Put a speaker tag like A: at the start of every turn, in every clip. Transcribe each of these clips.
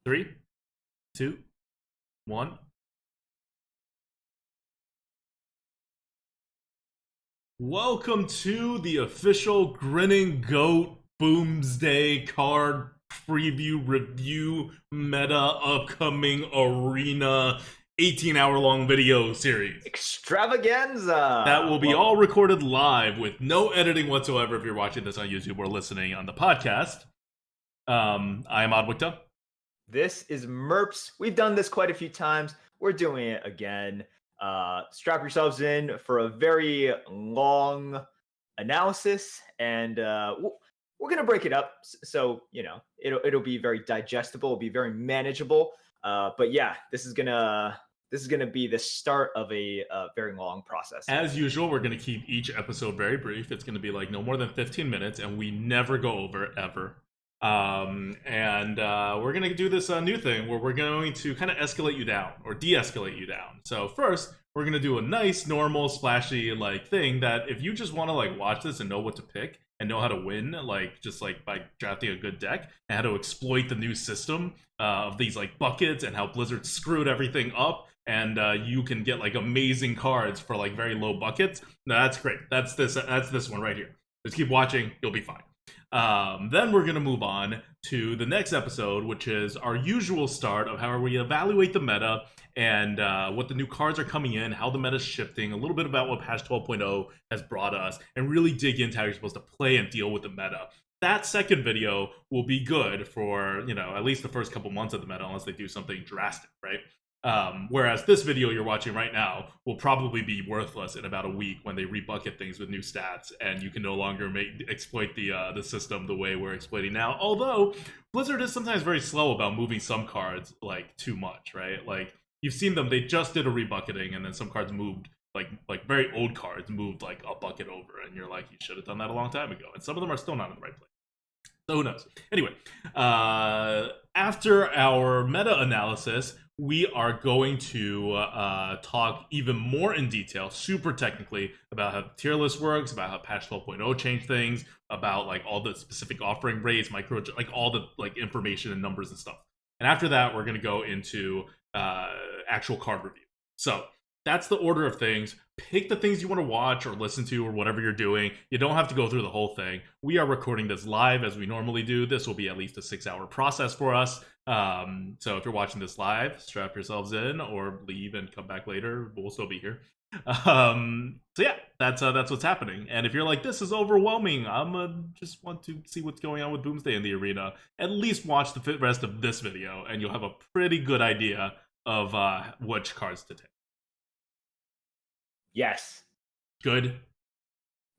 A: 3, 2, 1. Welcome to the official Grinning Goat Boomsday card preview review meta upcoming arena 18-hour long video series. That will
B: Extravaganza!
A: be all recorded live with no editing whatsoever if you're watching this on YouTube or listening on the podcast. I am Oddwicta.
B: This is Merps. We've done this quite a few times. We're doing it again. Strap yourselves in for a very long analysis, and we're gonna break it up so it'll be very digestible. It'll be very manageable. But yeah, this is gonna be the start of a very long process.
A: As usual, we're going to keep each episode very brief. It's going to be like no more than 15 minutes, and we never go over ever. We're going to do this new thing where we're going to kind of escalate you down or de-escalate you down. So first, we're going to do a nice, normal, splashy like thing that if you just want to like watch this and know what to pick and know how to win, like just like by drafting a good deck and how to exploit the new system of these like buckets and how Blizzard screwed everything up. And you can get like amazing cards for like very low buckets. No, that's great. That's this one right here. Just keep watching. You'll be fine. Then we're going to move on to the next episode, which is our usual start of how we evaluate the meta and what the new cards are coming in, how the meta's shifting, a little bit about what patch 12.0 has brought us, and really dig into how you're supposed to play and deal with the meta. That second video will be good for, at least the first couple months of the meta, unless they do something drastic, right? Whereas this video you're watching right now will probably be worthless in about a week when they rebucket things with new stats, and you can no longer exploit the system the way we're exploiting now. Although Blizzard is sometimes very slow about moving some cards like too much, right? Like you've seen them; they just did a rebucketing, and then some cards moved like very old cards moved like a bucket over, and you're like, you should have done that a long time ago. And some of them are still not in the right place. So who knows? Anyway, after our meta analysis, we are going to talk even more in detail, super technically, about how the tier list works, about how patch 12.0 changed things, about like all the specific offering rates, like all the like information and numbers and stuff. And after that, we're going to go into actual card review. So that's the order of things. Pick the things you want to watch or listen to or whatever you're doing. You don't have to go through the whole thing. We are recording this live as we normally do. This will be at least a 6-hour process for us. So if you're watching this live, strap yourselves in or leave and come back later. We'll still be here. So yeah, that's what's happening. And if you're like, this is overwhelming, just want to see what's going on with Boomsday in the arena, at least watch the rest of this video and you'll have a pretty good idea of which cards to take.
B: Yes.
A: Good?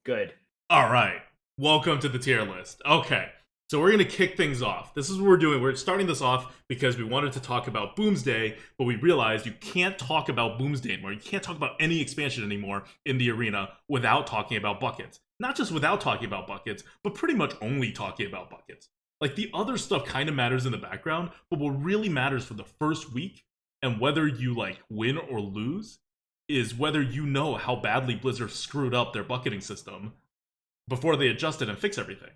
B: Good.
A: All right. Welcome to the tier list. Okay. So we're going to kick things off. This is what we're doing. We're starting this off because we wanted to talk about Boomsday, but we realized you can't talk about Boomsday anymore. You can't talk about any expansion anymore in the arena without talking about buckets. Not just without talking about buckets, but pretty much only talking about buckets. Like the other stuff kind of matters in the background, but what really matters for the first week and whether you like win or lose is whether you know how badly Blizzard screwed up their bucketing system before they adjusted and fix everything.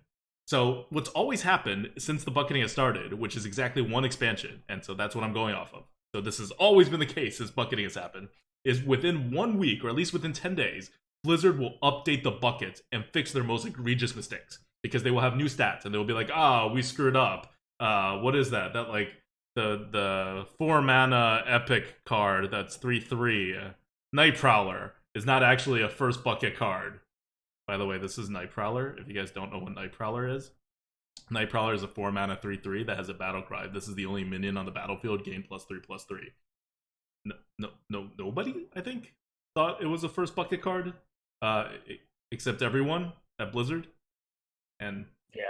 A: So what's always happened since the bucketing has started, which is exactly one expansion, and so that's what I'm going off of. So this has always been the case since bucketing has happened, is within 1 week, or at least within 10 days, Blizzard will update the buckets and fix their most egregious mistakes. Because they will have new stats, and they will be like, we screwed up. What is that? That like the 4-mana epic card that's 3/3. Night Prowler is not actually a first bucket card. By the way, this is Night Prowler. If you guys don't know what Night Prowler is, Night Prowler is a 4-mana 3/3 that has a battle cry. This is the only minion on the battlefield, gain +3/+3. Nobody, I think, thought it was a first bucket card, except everyone at Blizzard. And
B: yeah,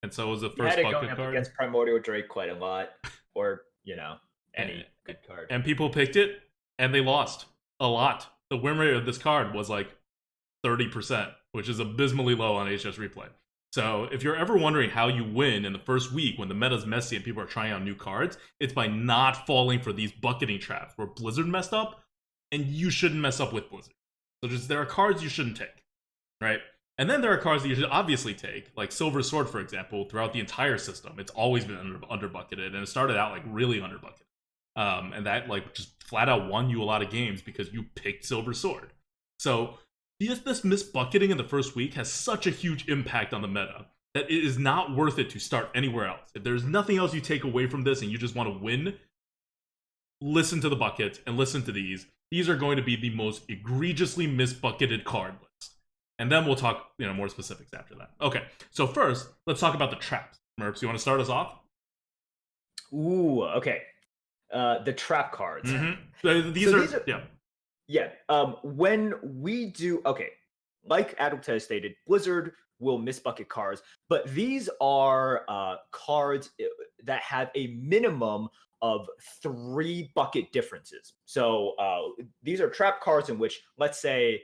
A: and so it was a first bucket
B: going up
A: card
B: against Primordial Drake quite a lot, or any good card.
A: And people picked it, and they lost a lot. The win rate of this card was like 30%, which is abysmally low on HS Replay. So if you're ever wondering how you win in the first week when the meta's messy and people are trying out new cards, it's by not falling for these bucketing traps where Blizzard messed up, and you shouldn't mess up with Blizzard. So there are cards you shouldn't take, right? And then there are cards that you should obviously take, like Silver Sword, for example. Throughout the entire system, it's always been under bucketed, and it started out like really under bucketed. And that like just flat out won you a lot of games because you picked Silver Sword. So this misbucketing in the first week has such a huge impact on the meta that it is not worth it to start anywhere else. If there's nothing else you take away from this and you just want to win, listen to the bucket and listen to these. These are going to be the most egregiously misbucketed card list. And then we'll talk, more specifics after that. Okay, so first, let's talk about the traps. Merps, you want to start us off?
B: Ooh, okay. The trap cards.
A: Mm-hmm. These are yeah.
B: Yeah. When we do, okay, like Adam stated, Blizzard will misbucket cards, but these are cards that have a minimum of 3 bucket differences. So these are trap cards in which, let's say,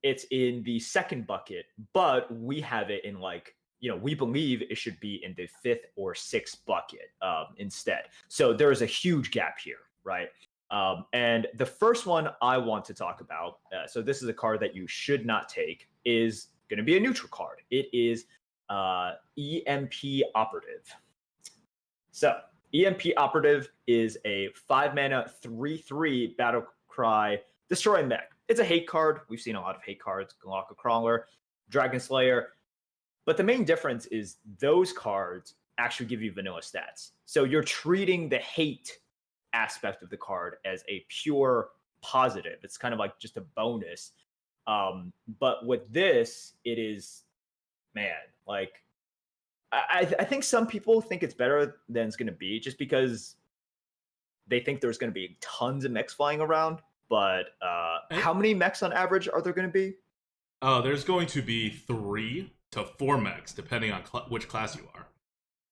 B: it's in the second bucket, but we have it in like, we believe it should be in the 5th or 6th bucket instead. So there is a huge gap here, right? And the first one I want to talk about, so this is a card that you should not take, is going to be a neutral card. It is Emp Operative. So Emp Operative is a 5-mana 3/3 battle cry destroy mech. It's a hate card. We've seen a lot of hate cards, Galactic Crawler, Dragon Slayer. But the main difference is those cards actually give you vanilla stats. So you're treating the hate aspect of the card as a pure positive. It's kind of like just a bonus. But with this, it is, man, like, I think some people think it's better than it's going to be just because they think there's going to be tons of mechs flying around. But how many mechs on average are there going to be?
A: There's going to be 3 to 4 mechs, depending on which class you are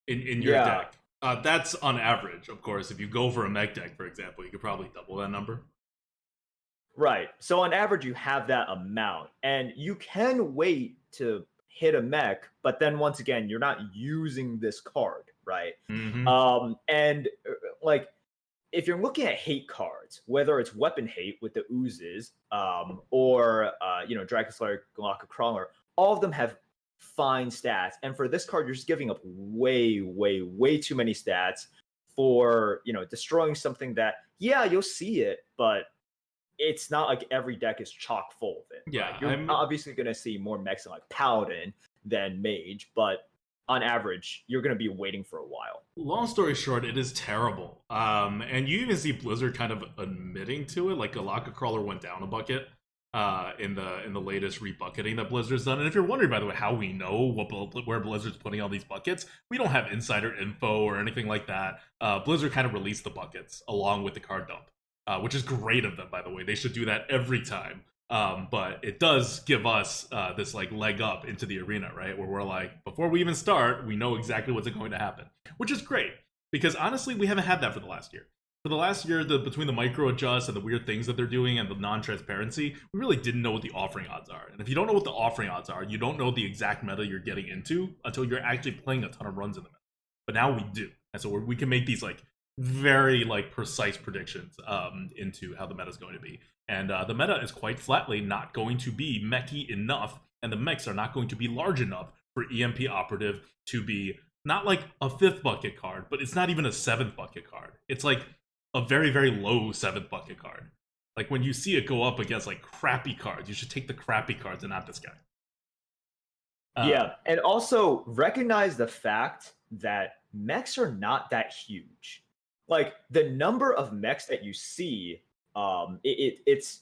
A: in your deck. That's on average, of course. If you go for a mech deck, for example, you could probably double that number.
B: Right. So on average, you have that amount. And you can wait to hit a mech, but then once again, you're not using this card, right?
A: Mm-hmm.
B: And like, if you're looking at hate cards, whether it's weapon hate with the oozes, or Dragon Slayer, Galactic Crawler, all of them have fine stats. And for this card, you're just giving up way, way, way too many stats for destroying something that, yeah, you'll see it, but it's not like every deck is chock full of it.
A: Yeah,
B: right? You're obviously going to see more mechs in like Paladin than Mage, but on average, you're going to be waiting for a while.
A: Long story short, it is terrible. And you even see Blizzard kind of admitting to it. Like Galactic Crawler went down a bucket in the latest rebucketing that Blizzard's done. And if you're wondering, by the way, how we know where Blizzard's putting all these buckets, we don't have insider info or anything like that. Blizzard kind of released the buckets along with the card dump, which is great of them, by the way. They should do that every time. But it does give us this like leg up into the arena, right? Where we're like, before we even start, we know exactly what's going to happen, which is great because honestly, we haven't had that for the last year. For the last year, between the micro adjust and the weird things that they're doing and the non-transparency, we really didn't know what the offering odds are. And if you don't know what the offering odds are, you don't know the exact meta you're getting into until you're actually playing a ton of runs in the meta. But now we do, and so we can make these like very like precise predictions into how the meta is going to be. And the meta is quite flatly not going to be mechy enough, and the mechs are not going to be large enough for Emp Operative to be not like a 5th bucket card, but it's not even a 7th bucket card. It's like a very, very low 7th bucket card. Like when you see it go up against like crappy cards, you should take the crappy cards and not this guy.
B: Yeah, and also recognize the fact that mechs are not that huge. Like the number of mechs that you see, it's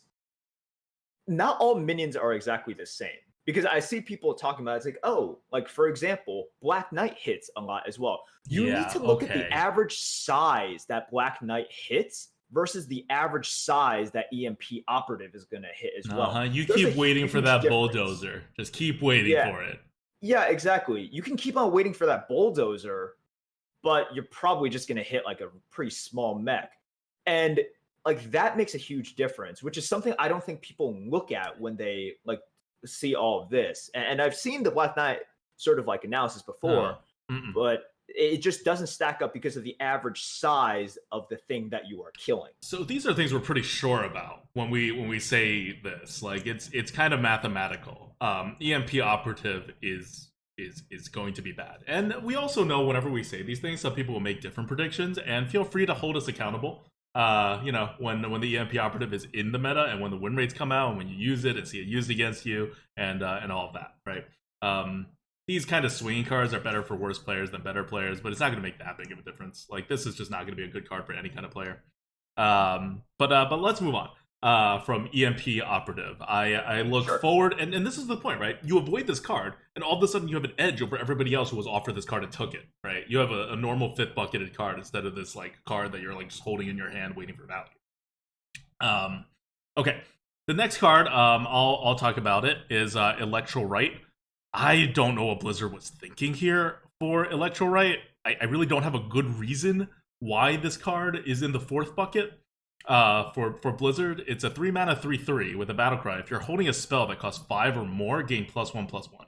B: not all minions are exactly the same. Because I see people talking about it's like, oh, like for example, Black Knight hits a lot as well. You need to look at the average size that Black Knight hits versus the average size that Emp Operative is going to hit as well.
A: You keep waiting for that bulldozer. Just keep waiting for it.
B: Yeah, exactly. You can keep on waiting for that bulldozer, but you're probably just going to hit like a pretty small mech. And like that makes a huge difference, which is something I don't think people look at when they like see all of this. And I've seen the Black Knight sort of like analysis before, but it just doesn't stack up because of the average size of the thing that you are killing.
A: So these are things we're pretty sure about when we say this. Like it's kind of mathematical. EMP Operative is going to be bad, and we also know whenever we say these things, some people will make different predictions, and feel free to hold us accountable. When the EMP Operative is in the meta, and when the win rates come out, and when you use it and see it used against you, and all of that, right? These kind of swinging cards are better for worse players than better players, but it's not going to make that big of a difference. Like, this is just not going to be a good card for any kind of player. But let's move on. From EMP Operative, I look forward, and this is the point, right? You avoid this card, and all of a sudden you have an edge over everybody else who was offered this card and took it, right? You have a normal 5th bucketed card instead of this like card that you're like just holding in your hand waiting for value. Okay, the next card I'll talk about it is Electro Right. I don't know what Blizzard was thinking here for Electro Right. I really don't have a good reason why this card is in the 4th bucket. For Blizzard, it's a 3-mana 3/3 with a battle cry. If you're holding a spell that costs 5 or more, gain +1/+1.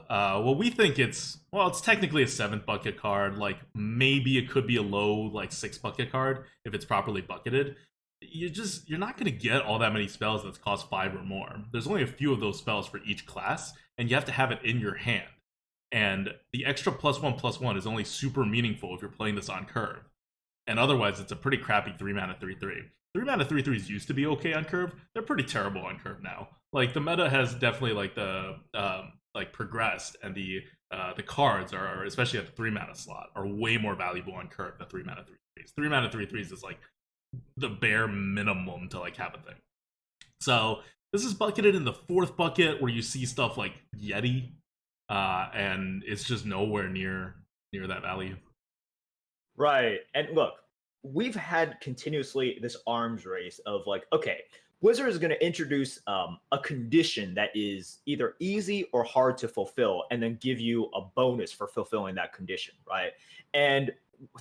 A: Well, we think it's technically a 7th bucket card. Like, maybe it could be a low, like, 6th bucket card if it's properly bucketed. You're not going to get all that many spells that cost 5 or more. There's only a few of those spells for each class, and you have to have it in your hand. And the extra +1/+1 is only super meaningful if you're playing this on curve. And otherwise, it's a pretty crappy 3-mana 3/3. 3-mana 3/3s used to be okay on curve. They're pretty terrible on curve now. Like, the meta has definitely progressed, and the cards are, especially at the 3-mana slot, are way more valuable on curve than 3-mana 3/3s. 3-mana 3/3s is like the bare minimum to like have a thing. So this is bucketed in the 4th bucket where you see stuff like Yeti, and it's just nowhere near that value.
B: Right. And look, we've had continuously this arms race of like, okay, Blizzard is going to introduce a condition that is either easy or hard to fulfill, and then give you a bonus for fulfilling that condition, right? And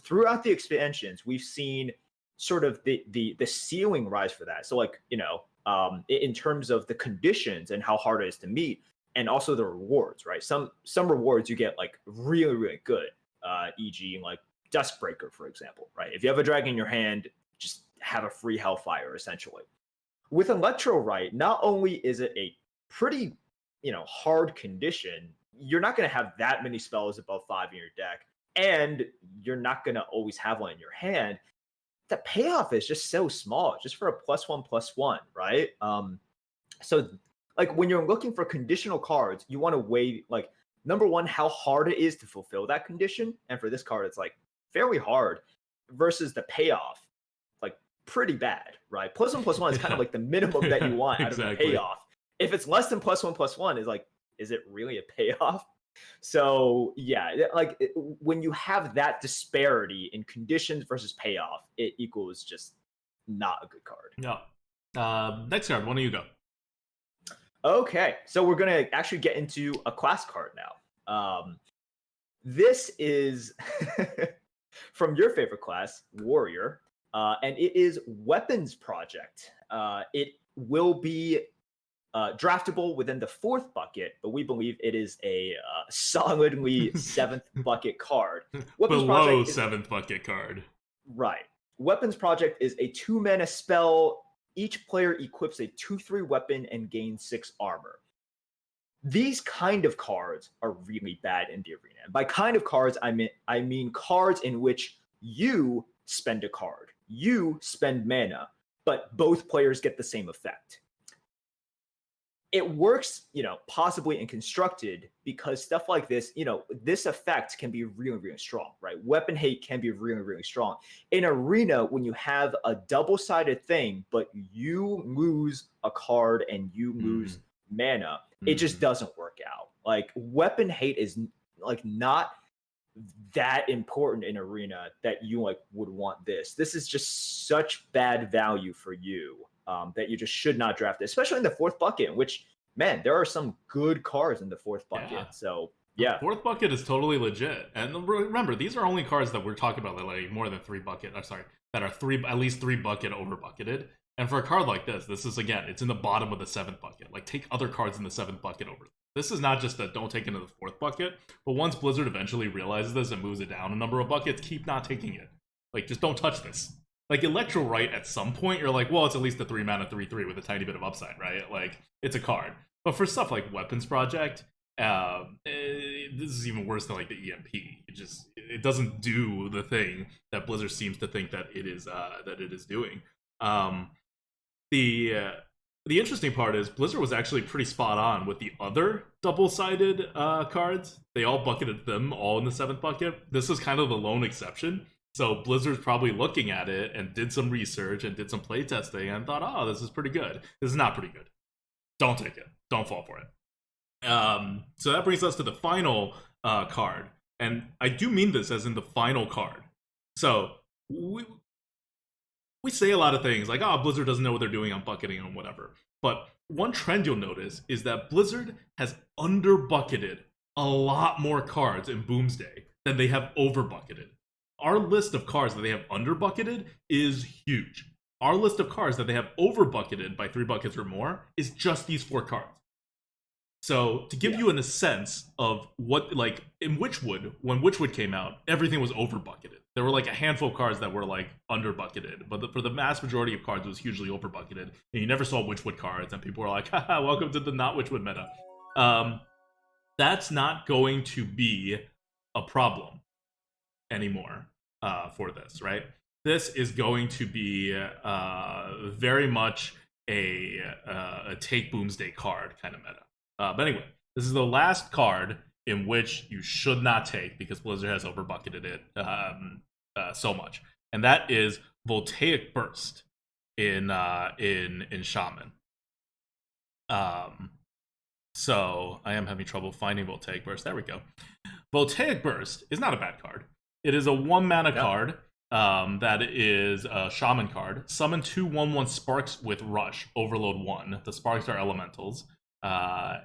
B: throughout the expansions, we've seen sort of the ceiling rise for that. So like, in terms of the conditions and how hard it is to meet, and also the rewards, right? Some rewards you get like really, really good, e.g. like Duskbreaker, for example, right? If you have a dragon in your hand, just have a free Hellfire, essentially. With Electro Right, not only is it a pretty, hard condition, you're not going to have that many spells above 5 in your deck, and you're not going to always have one in your hand. The payoff is just so small, just for a +1/+1, right? So, like, when you're looking for conditional cards, you want to weigh, like, number one, how hard it is to fulfill that condition, and for this card, it's like fairly hard, versus the payoff, like pretty bad, right? +1/+1 is kind of like the minimum that you want out of a payoff. If it's less than +1/+1, is like, is it really a payoff? So yeah, like when you have that disparity in conditions versus payoff, it equals just not a good card.
A: No. Next card, why don't you go?
B: Okay, so we're gonna actually get into a class card now. This is from your favorite class, Warrior, and it is Weapons Project. It will be draftable within the 4th bucket, but we believe it is a solidly 7th bucket card.
A: Weapons Below 7th bucket card.
B: Right. Weapons Project is a 2-mana spell. Each player equips a 2/3 weapon and gains 6 armor. These kind of cards are really bad in the arena. And by kind of cards, I mean cards in which you spend a card, you spend mana, but both players get the same effect. It works, possibly in constructed, because stuff like this, this effect can be really, really strong, right? Weapon hate can be really, really strong. In arena, when you have a double-sided thing, but you lose a card and you lose mana, it just doesn't work out. Like, weapon hate is like not that important in arena that you like would want this. This is just such bad value for you. That you just should not draft it, especially in the 4th bucket, which, man, there are some good cards in the 4th bucket. Yeah. So, yeah.
A: 4th bucket is totally legit. And remember, these are only cards that we're talking about that like more than 3 bucket. That are at least 3 bucket over bucketed. And for a card like this is, again, it's in the bottom of the 7th bucket. Like, take other cards in the 7th bucket over. This is not just a don't take it into the 4th bucket, but once Blizzard eventually realizes this and moves it down a number of buckets, keep not taking it. Like, just don't touch this. Like, Electro Right, at some point, you're like, well, it's at least a 3-mana 3/3 with a tiny bit of upside, right? Like, it's a card. But for stuff like Weapons Project, this is even worse than, like, the EMP. It doesn't do the thing that Blizzard seems to think that it is doing. The interesting part is Blizzard was actually pretty spot on with the other double-sided cards. They all bucketed them all in the 7th bucket. This is kind of the lone exception. So Blizzard's probably looking at it and did some research and did some playtesting and thought, oh, this is pretty good. This is not pretty good. Don't take it. Don't fall for it. So that brings us to the final card. And I do mean this as in the final card. So we say a lot of things like, oh, Blizzard doesn't know what they're doing on bucketing and whatever. But one trend you'll notice is that Blizzard has under-bucketed a lot more cards in Boomsday than they have over-bucketed. Our list of cards that they have under-bucketed is huge. Our list of cards that they have over-bucketed by 3 buckets or more is just these 4 cards. So to give you a sense of what, like, in Witchwood, when Witchwood came out, everything was over-bucketed. There were like a handful of cards that were like under-bucketed, but for the mass majority of cards, it was hugely over-bucketed. And you never saw Witchwood cards, and people were like, haha, welcome to the not Witchwood meta. That's not going to be a problem anymore for this, right? This is going to be very much a take Boomsday card kind of meta. But anyway, this is the last card in which you should not take because Blizzard has over-bucketed it so much, and that is Voltaic Burst in Shaman. So I am having trouble finding Voltaic Burst. There we go. Voltaic Burst is not a bad card. It is a 1-mana card that is a Shaman card. Summon 2 1/1 Sparks with Rush. Overload 1. The Sparks are elementals. So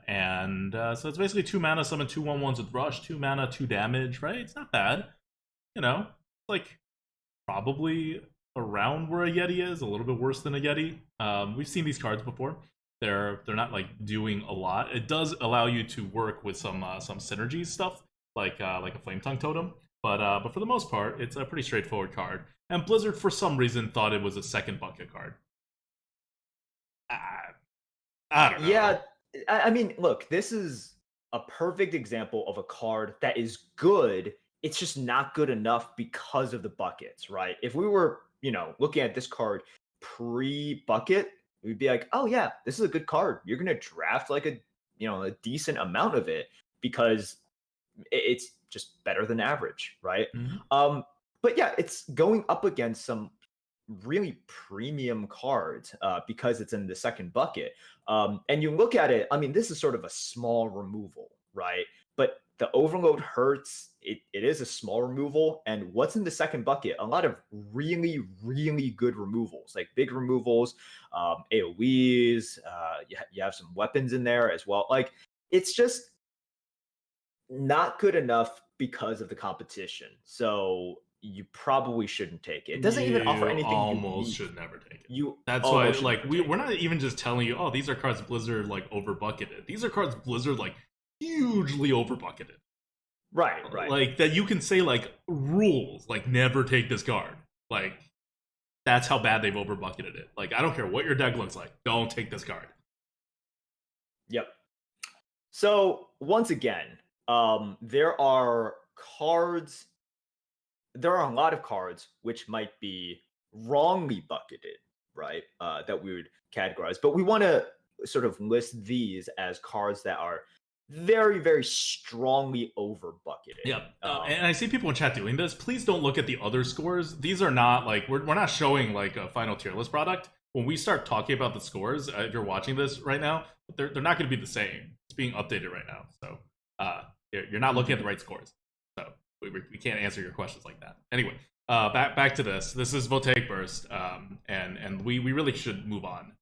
A: it's basically 2 mana, summon 2 1/1s with Rush, 2 mana, 2 damage, right? It's not bad. You know, like probably around where a Yeti is, a little bit worse than a Yeti. We've seen these cards before. They're not like doing a lot. It does allow you to work with some synergy stuff, like a Flame Tongue Totem. But for the most part, it's a pretty straightforward card. And Blizzard, for some reason, thought it was a 2nd bucket card. I don't know.
B: Yeah, I mean, look, this is a perfect example of a card that is good. It's just not good enough because of the buckets, right? If we were, looking at this card pre-bucket, we'd be like, oh yeah, this is a good card. You're gonna draft like a decent amount of it because it's just better than average, right?
A: Mm-hmm.
B: But yeah, it's going up against some really premium cards because it's in the 2nd bucket. And you look at it, I mean, this is sort of a small removal, right? But the overload hurts. It is a small removal. And what's in the 2nd bucket? A lot of really, really good removals, like big removals, AoEs. You have some weapons in there as well. Like, it's just not good enough because of the competition. So you probably shouldn't take it. It doesn't even offer anything.
A: Almost should never take it. That's why, like, we're not even just telling you, oh, these are cards Blizzard like over bucketed. These are cards Blizzard like hugely over bucketed.
B: Right.
A: Like that you can say like rules, like never take this card. Like that's how bad they've over bucketed it. Like I don't care what your deck looks like, don't take this card.
B: Yep. So once again, there are a lot of cards which might be wrongly bucketed, right? That we would categorize. But we want to sort of list these as cards that are very, very strongly over bucketed.
A: Yeah. And I see people in chat doing this. Please don't look at the other scores. These are not like, we're not showing like a final tier list product. When we start talking about the scores, if you're watching this right now, they're not going to be the same. It's being updated right now. So you're not looking at the right scores. So we can't answer your questions like that. Anyway, back to this. This is Voltaic Burst, and we really should move on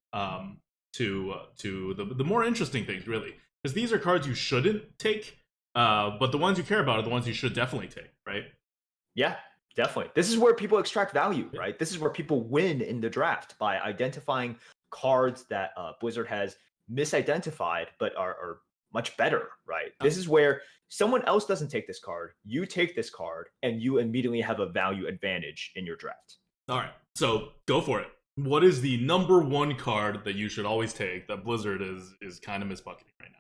A: to the more interesting things, really, because these are cards you shouldn't take, but the ones you care about are the ones you should definitely take, right?
B: Yeah. Definitely. This is where people extract value, right? This is where people win in the draft by identifying cards that Blizzard has misidentified but are much better, right? This is where someone else doesn't take this card, you take this card, and you immediately have a value advantage in your draft.
A: All right, so go for it. What is the number one card that you should always take that Blizzard is kind of misbucketing right now?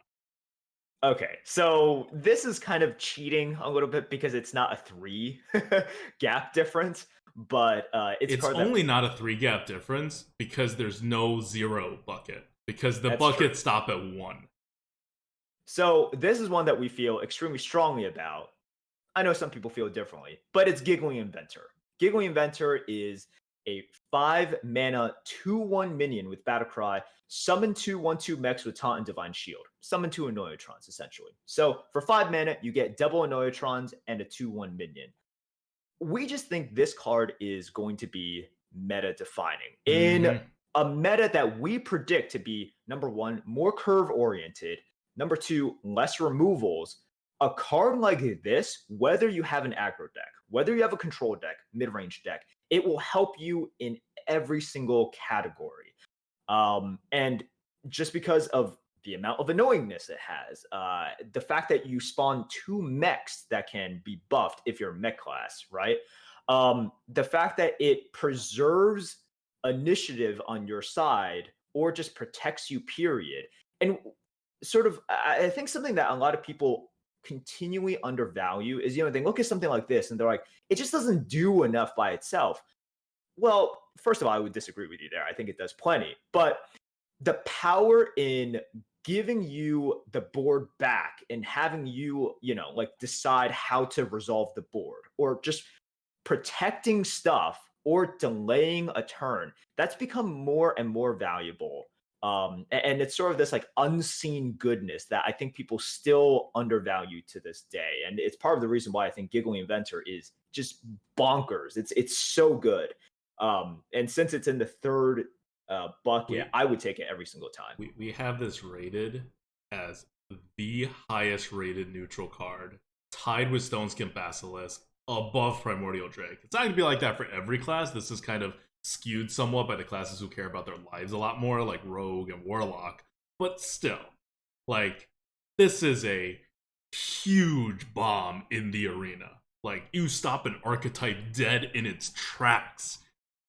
B: Okay, so this is kind of cheating a little bit because it's not a 3 gap difference, but
A: it's only not a 3 gap difference because there's no 0 bucket, because the buckets stop at 1.
B: So this is one that we feel extremely strongly about. I know some people feel differently, but it's Giggling Inventor. Giggling Inventor is a 5-mana 2/1 minion with Battlecry. Summon 2 1/2 mechs with Taunt and Divine Shield. Summon 2 Annoyatrons, essentially. So for 5 mana, you get double Annoyatrons and a 2/1 minion. We just think this card is going to be meta defining. In a meta that we predict to be, number 1, more curve oriented, number 2, less removals. A card like this, whether you have an aggro deck, whether you have a control deck, mid-range deck, it will help you in every single category. And just because of the amount of annoyingness it has, the fact that you spawn 2 mechs that can be buffed if you're mech class, right? The fact that it preserves initiative on your side or just protects you, period. And sort of, I think something that a lot of people continually undervalue is, they look at something like this and they're like, it just doesn't do enough by itself. Well, first of all, I would disagree with you there. I think it does plenty. But the power in giving you the board back and having you, decide how to resolve the board or just protecting stuff or delaying a turn, that's become more and more valuable. And it's sort of this unseen goodness that I think people still undervalue to this day. And it's part of the reason why I think Giggling Inventor is just bonkers. It's so good. And since it's in the third bucket, I would take it every single time.
A: We have this rated as the highest rated neutral card, tied with Stoneskin Basilisk, above Primordial Drake. It's not going to be like that for every class. This is kind of skewed somewhat by the classes who care about their lives a lot more, like Rogue and Warlock. But still, this is a huge bomb in the arena. You stop an archetype dead in its tracks.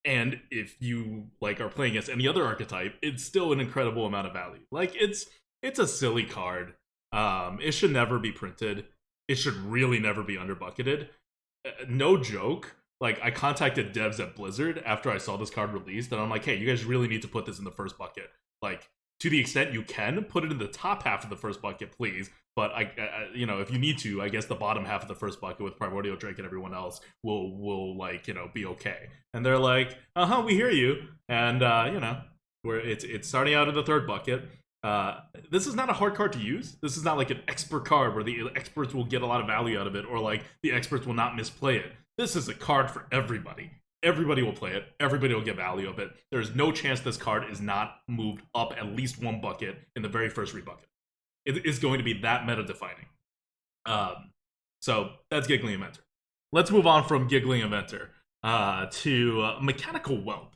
A: And if you are playing against any other archetype, it's still an incredible amount of value. It's a silly card. It should never be printed. It should really never be underbucketed. No joke. I contacted devs at Blizzard after I saw this card released, and I'm like, hey, you guys really need to put this in the first bucket. To the extent you can, put it in the top half of the first bucket, please. But if you need to, I guess the bottom half of the first bucket with Primordial Drake and everyone else will be okay. And they're like, we hear you. And where it's starting out in the third bucket. This is not a hard card to use. This is not like an expert card where the experts will get a lot of value out of it, or the experts will not misplay it. This is a card for everybody. Everybody will play it. Everybody will get value of it. There's no chance this card is not moved up at least 1 bucket in the very first rebucket. It is going to be that meta-defining. So that's Giggling Inventor. Let's move on from Giggling Inventor to Mechanical Whelp.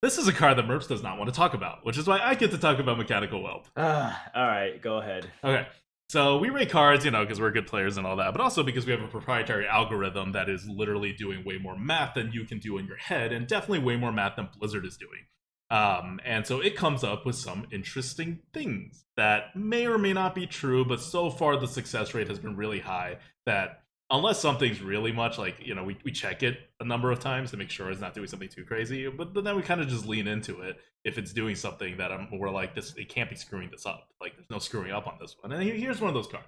A: This is a card that Merps does not want to talk about, which is why I get to talk about Mechanical Whelp.
B: All right, go ahead.
A: Okay. So we rate cards, because we're good players and all that, but also because we have a proprietary algorithm that is literally doing way more math than you can do in your head, and definitely way more math than Blizzard is doing. And so it comes up with some interesting things that may or may not be true, but so far the success rate has been really high that unless something's really much we check it a number of times to make sure it's not doing something too crazy, but then we kind of just lean into it if it's doing something that we're like, this, it can't be screwing this up. There's no screwing up on this one. And here's one of those cards.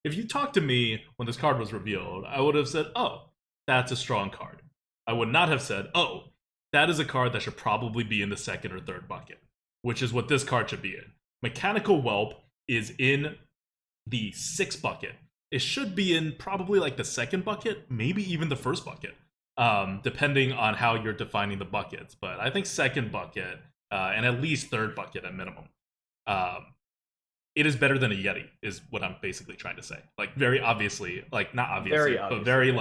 A: If you talked to me when this card was revealed, I would have said, oh, that's a strong card. I would not have said, oh, that is a card that should probably be in the second or third bucket, which is what this card should be in. Mechanical Whelp is in the 6th bucket. It should be in probably the second bucket, maybe even the first bucket, depending on how you're defining the buckets. But I think second bucket and at least third bucket at minimum. It is better than a Yeti, is what I'm basically trying to say. Very obviously, not obviously, but very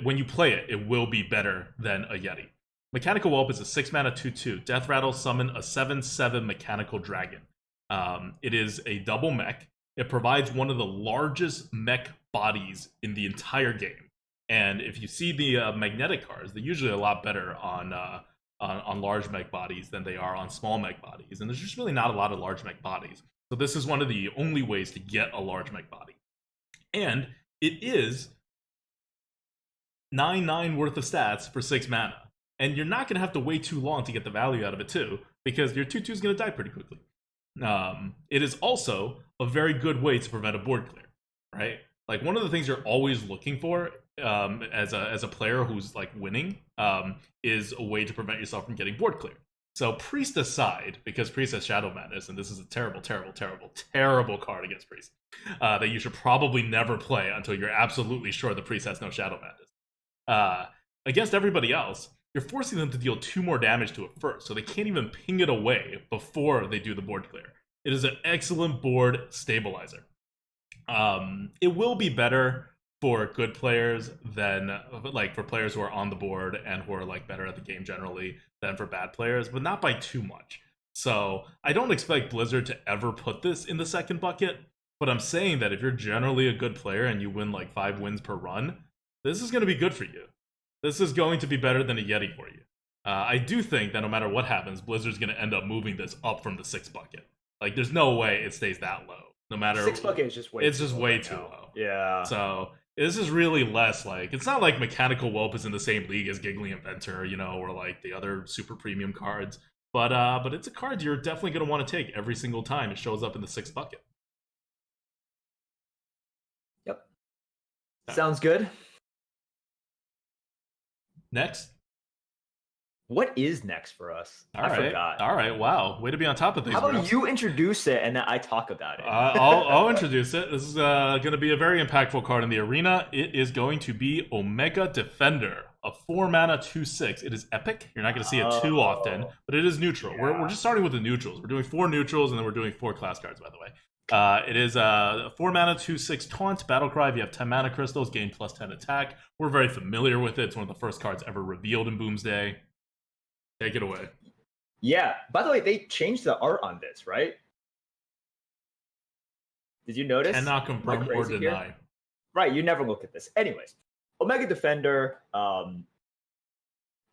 A: when you play it, it will be better than a Yeti. Mechanical Whelp is a 6-mana 2/2. Death Rattle summon a 7/7 Mechanical Dragon. It is a double mech. It provides one of the largest mech bodies in the entire game. And if you see the magnetic cards, they're usually a lot better on large mech bodies than they are on small mech bodies. And there's just really not a lot of large mech bodies. So this is one of the only ways to get a large mech body. And it is 9/9 worth of stats for 6 mana. And you're not going to have to wait too long to get the value out of it too, because your 2/2 is going to die pretty quickly. It is also a very good way to prevent a board clear, right? Like, one of the things you're always looking for as a player who's like winning is a way to prevent yourself from getting board clear. So Priest aside, because Priest has Shadow Madness, and this is a terrible card against Priest that you should probably never play until you're absolutely sure the Priest has no Shadow Madness. Against everybody else, you're forcing them to deal 2 more damage to it first, so they can't even ping it away before they do the board clear. It is an excellent board stabilizer. It will be better for good players than, like, for players who are on the board and who are like better at the game generally than for bad players, but not by too much. So I don't expect Blizzard to ever put this in the second bucket, but I'm saying that if you're generally a good player and you win like 5 wins per run, this is going to be good for you. This is going to be better than a Yeti for you. I do think that no matter what happens, Blizzard's going to end up moving this up from the 6 bucket. Like, there's no way it stays that low. No matter
B: 6 bucket is just way.
A: It's just way too low.
B: Yeah.
A: So this is really less like, it's not like Mechanical Whelp is in the same league as Giggling Inventor, or like the other super premium cards. But it's a card you're definitely going to want to take every single time it shows up in the 6 bucket.
B: Yep. Sounds good.
A: Next.
B: What is next for us? I forgot.
A: All right. Wow. Way to be on top of things.
B: How about you introduce it and then I talk about it?
A: I'll introduce it. This is going to be a very impactful card in the arena. It is going to be Omega Defender, a 4-mana 2/6. It is epic. You're not going to see it too often, but it is neutral. Yeah. We're just starting with the neutrals. We're doing 4 neutrals, and then we're doing 4 class cards, by the way. It is a 4-mana 2/6 taunt battlecry. If you have 10 mana crystals, gain +10 attack. We're very familiar with it. It's one of the first cards ever revealed in Boomsday. Take it away.
B: Yeah. By the way, they changed the art on this, right? Did you notice?
A: Cannot confirm or deny.
B: Here? Right. You never look at this. Anyways, Omega Defender.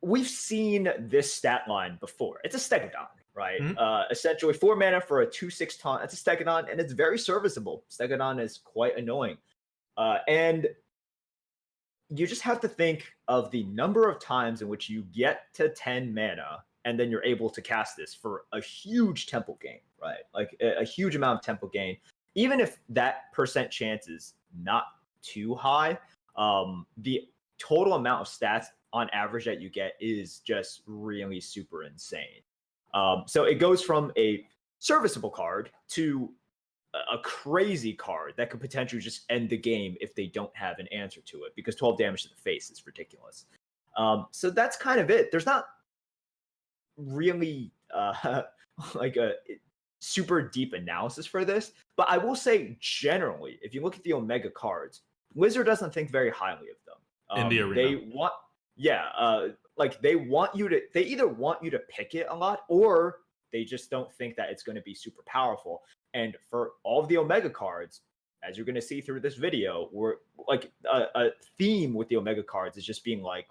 B: We've seen this stat line before. It's a Stegodon, right? Mm-hmm. Essentially 4 mana for a 2/6 taunt. It's a Stegodon, and it's very serviceable. Stegodon is quite annoying. And you just have to think of the number of times in which you get to 10 mana and then you're able to cast this for a huge tempo gain, right? Like a huge amount of tempo gain. Even if that percent chance is not too high, the total amount of stats on average that you get is just really super insane. So it goes from a serviceable card to a crazy card that could potentially just end the game if they don't have an answer to it, because 12 damage to the face is ridiculous. So that's kind of it. There's not really like a super deep analysis for this, but I will say generally, if you look at the Omega cards, Blizzard doesn't think very highly of them.
A: In the arena.
B: They either want you to pick it a lot, or they just don't think that it's going to be super powerful. And for all of the Omega cards, as you're going to see through this video, we're like a theme with the Omega cards is just being like,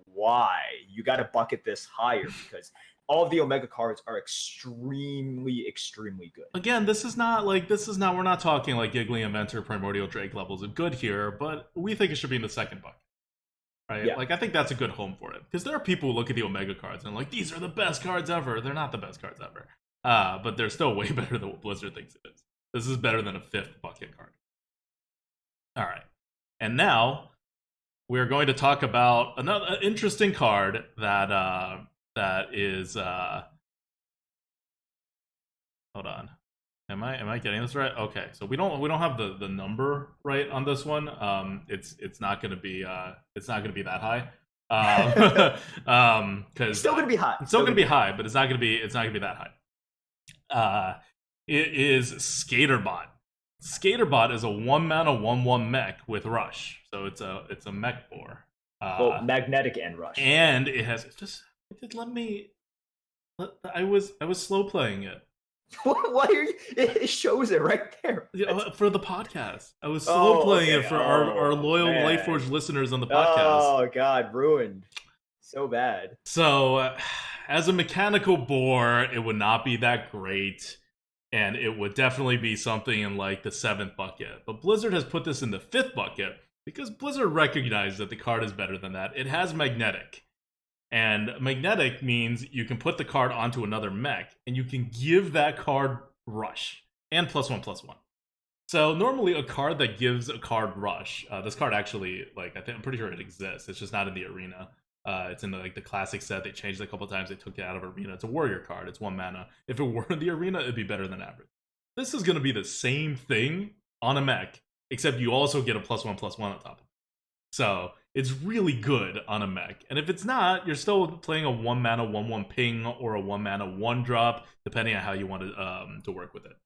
B: why? You got to bucket this higher, because all of the Omega cards are extremely, extremely good.
A: Again, we're not talking like Giggling Inventor, Primordial Drake levels of good here, but we think it should be in the second bucket. Right? Yeah. Like, I think that's a good home for it. Because there are people who look at the Omega cards and like, these are the best cards ever. They're not the best cards ever. But they're still way better than what Blizzard thinks it is. This is better than a 5th bucket card. All right. And now we're going to talk about another interesting card that is hold on. Am I getting this right? Okay, so we don't have the number right on this one. It's not gonna be that high. Because
B: still gonna be high.
A: It's still gonna be high, but it's not gonna be that high. It is Skaterbot. Skaterbot is a 1-mana 1/1 mech with rush. So it's a mech boar.
B: Well, magnetic and rush.
A: And it has just let me. I was slow playing it.
B: Why are you? It shows it right there.
A: For the podcast. I was slow playing it for our loyal Lightforge listeners on the podcast.
B: Oh god, ruined. So bad.
A: So, as a mechanical bore, it would not be that great, and it would definitely be something in like the 7th bucket. But Blizzard has put this in the 5th bucket because Blizzard recognized that the card is better than that. It has magnetic. And magnetic means you can put the card onto another mech, and you can give that card rush and +1/+1. So normally a card that gives a card rush, this card actually, like I'm pretty sure it exists. It's just not in the arena. It's in the classic set. They changed it a couple times. They took it out of arena. It's a warrior card. It's 1 mana. If it were in the arena, it'd be better than average. This is going to be the same thing on a mech, except you also get a +1/+1 on top of it. So it's really good on a mech. And if it's not, you're still playing a 1 mana 1/1 ping or a 1 mana 1 drop, depending on how you want to work with it.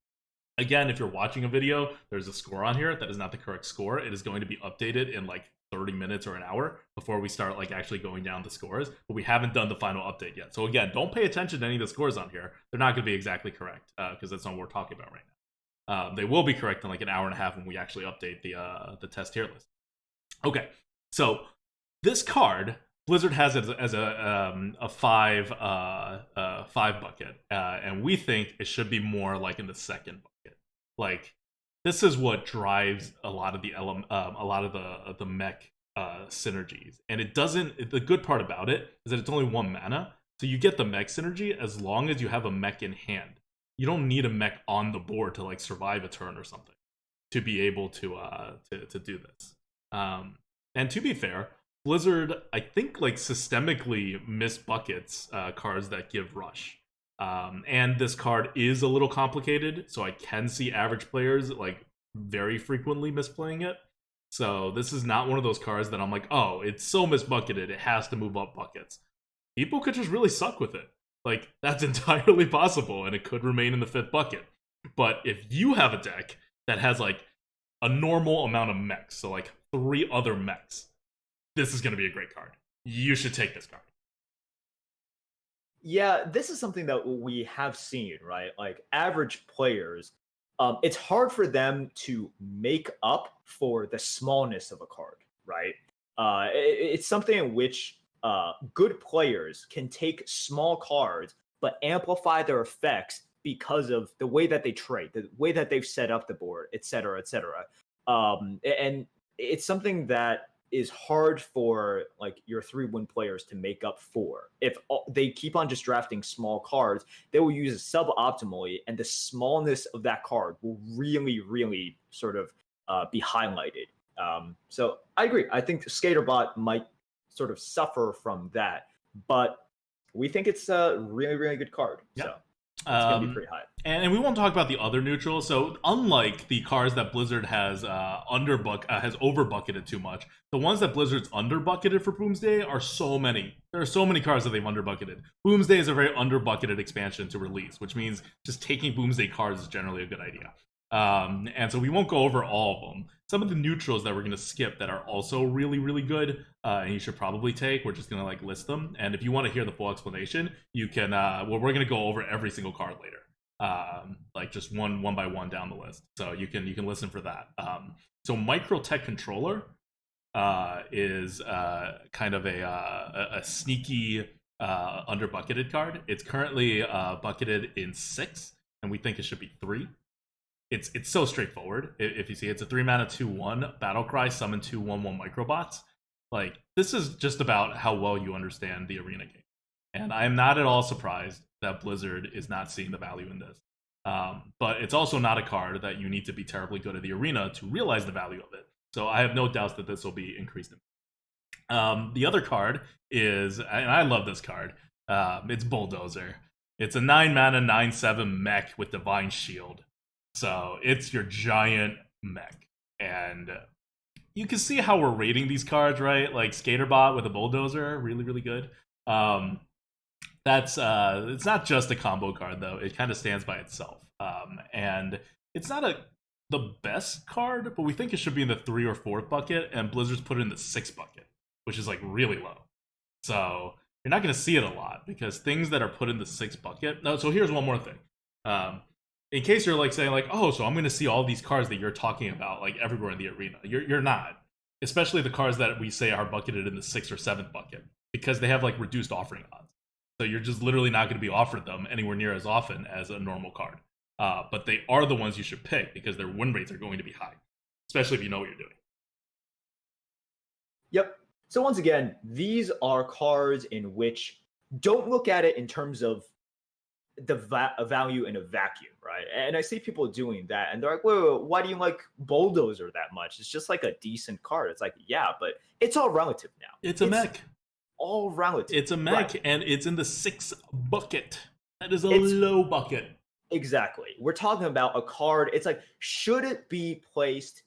A: Again, if you're watching a video, there's a score on here. That is not the correct score. It is going to be updated in like 30 minutes or an hour before we start like actually going down the scores. But we haven't done the final update yet. So again, don't pay attention to any of the scores on here. They're not going to be exactly correct because that's not what we're talking about right now. They will be correct in like an hour and a half when we actually update the test tier list. Okay, so this card Blizzard has it as a 5 bucket, and we think it should be more like in the 2nd bucket. Like this is what drives a lot of the mech synergies, and it doesn't. The good part about it is that it's only 1 mana, so you get the mech synergy as long as you have a mech in hand. You don't need a mech on the board to like survive a turn or something to be able to do this. And to be fair, Blizzard, I think, like systemically miss buckets cards that give rush. And this card is a little complicated, so I can see average players like very frequently misplaying it. So this is not one of those cards that I'm like, oh, it's so misbucketed, it has to move up buckets. People could just really suck with it. Like, that's entirely possible, and it could remain in the 5th bucket. But if you have a deck that has like a normal amount of mechs, so like 3 other mechs, this is going to be a great card. You should take this card.
B: Yeah, this is something that we have seen, right? Like average players, it's hard for them to make up for the smallness of a card, right? It's something in which good players can take small cards but amplify their effects because of the way that they trade, the way that they've set up the board, et cetera, et cetera. And it's something that is hard for like your 3-win players to make up for. If they keep on just drafting small cards, they will use it suboptimally, and the smallness of that card will really, really sort of be highlighted. So I agree. I think Skaterbot might sort of suffer from that, but we think it's a really, really good card. Yeah. So it's going to be pretty high.
A: And we won't talk about the other neutrals. So unlike the cards that Blizzard has has overbucketed too much, the ones that Blizzard's underbucketed for Boomsday are so many. There are so many cards that they've underbucketed. Boomsday is a very underbucketed expansion to release, which means just taking Boomsday cards is generally a good idea. And so we won't go over all of them. Some of the neutrals that we're going to skip that are also really, really good, and you should probably take, we're just going to like list them. And if you want to hear the full explanation, you can, we're going to go over every single card later. Like just one by one down the list. So you can listen for that. So Microtech Controller is kind of a sneaky underbucketed card. It's currently bucketed in 6, and we think it should be 3. It's so straightforward. If you see, it's a 3 mana 2/1 Battlecry, summon 2 1/1 microbots. Like, this is just about how well you understand the arena game. And I am not at all surprised that Blizzard is not seeing the value in this. But it's also not a card that you need to be terribly good at the arena to realize the value of it. So I have no doubts that this will be increased. The other card is, and I love this card, it's Bulldozer. It's a 9 mana 9/7 mech with Divine Shield. So it's your giant mech. And you can see how we're rating these cards, right? Like Skaterbot with a Bulldozer, really, really good. It's not just a combo card though. It kind of stands by itself. And it's not the best card, but we think it should be in the 3 or 4th bucket, and Blizzard's put it in the 6th bucket. which is like really low. So you're not going to see it a lot because things that are put in the 6 bucket. No, so here's one more thing. In case you're like saying like, oh, so I'm going to see all these cards that you're talking about like everywhere in the arena. You're not. Especially the cards that we say are bucketed in the 6th or 7th bucket because they have like reduced offering odds. So you're just literally not going to be offered them anywhere near as often as a normal card. But they are the ones you should pick because their win rates are going to be high, especially if you know what you're doing.
B: Yep. So once again, these are cards in which don't look at it in terms of the value in a vacuum, right? And I see people doing that, and they're like, wait, why do you like Bulldozer that much? It's just like a decent card. It's like, yeah, but it's all relative now.
A: It's a mech.
B: All relative.
A: It's a mech, right. And it's in the 6 bucket. That is a low bucket.
B: Exactly. We're talking about a card. It's like, should it be placed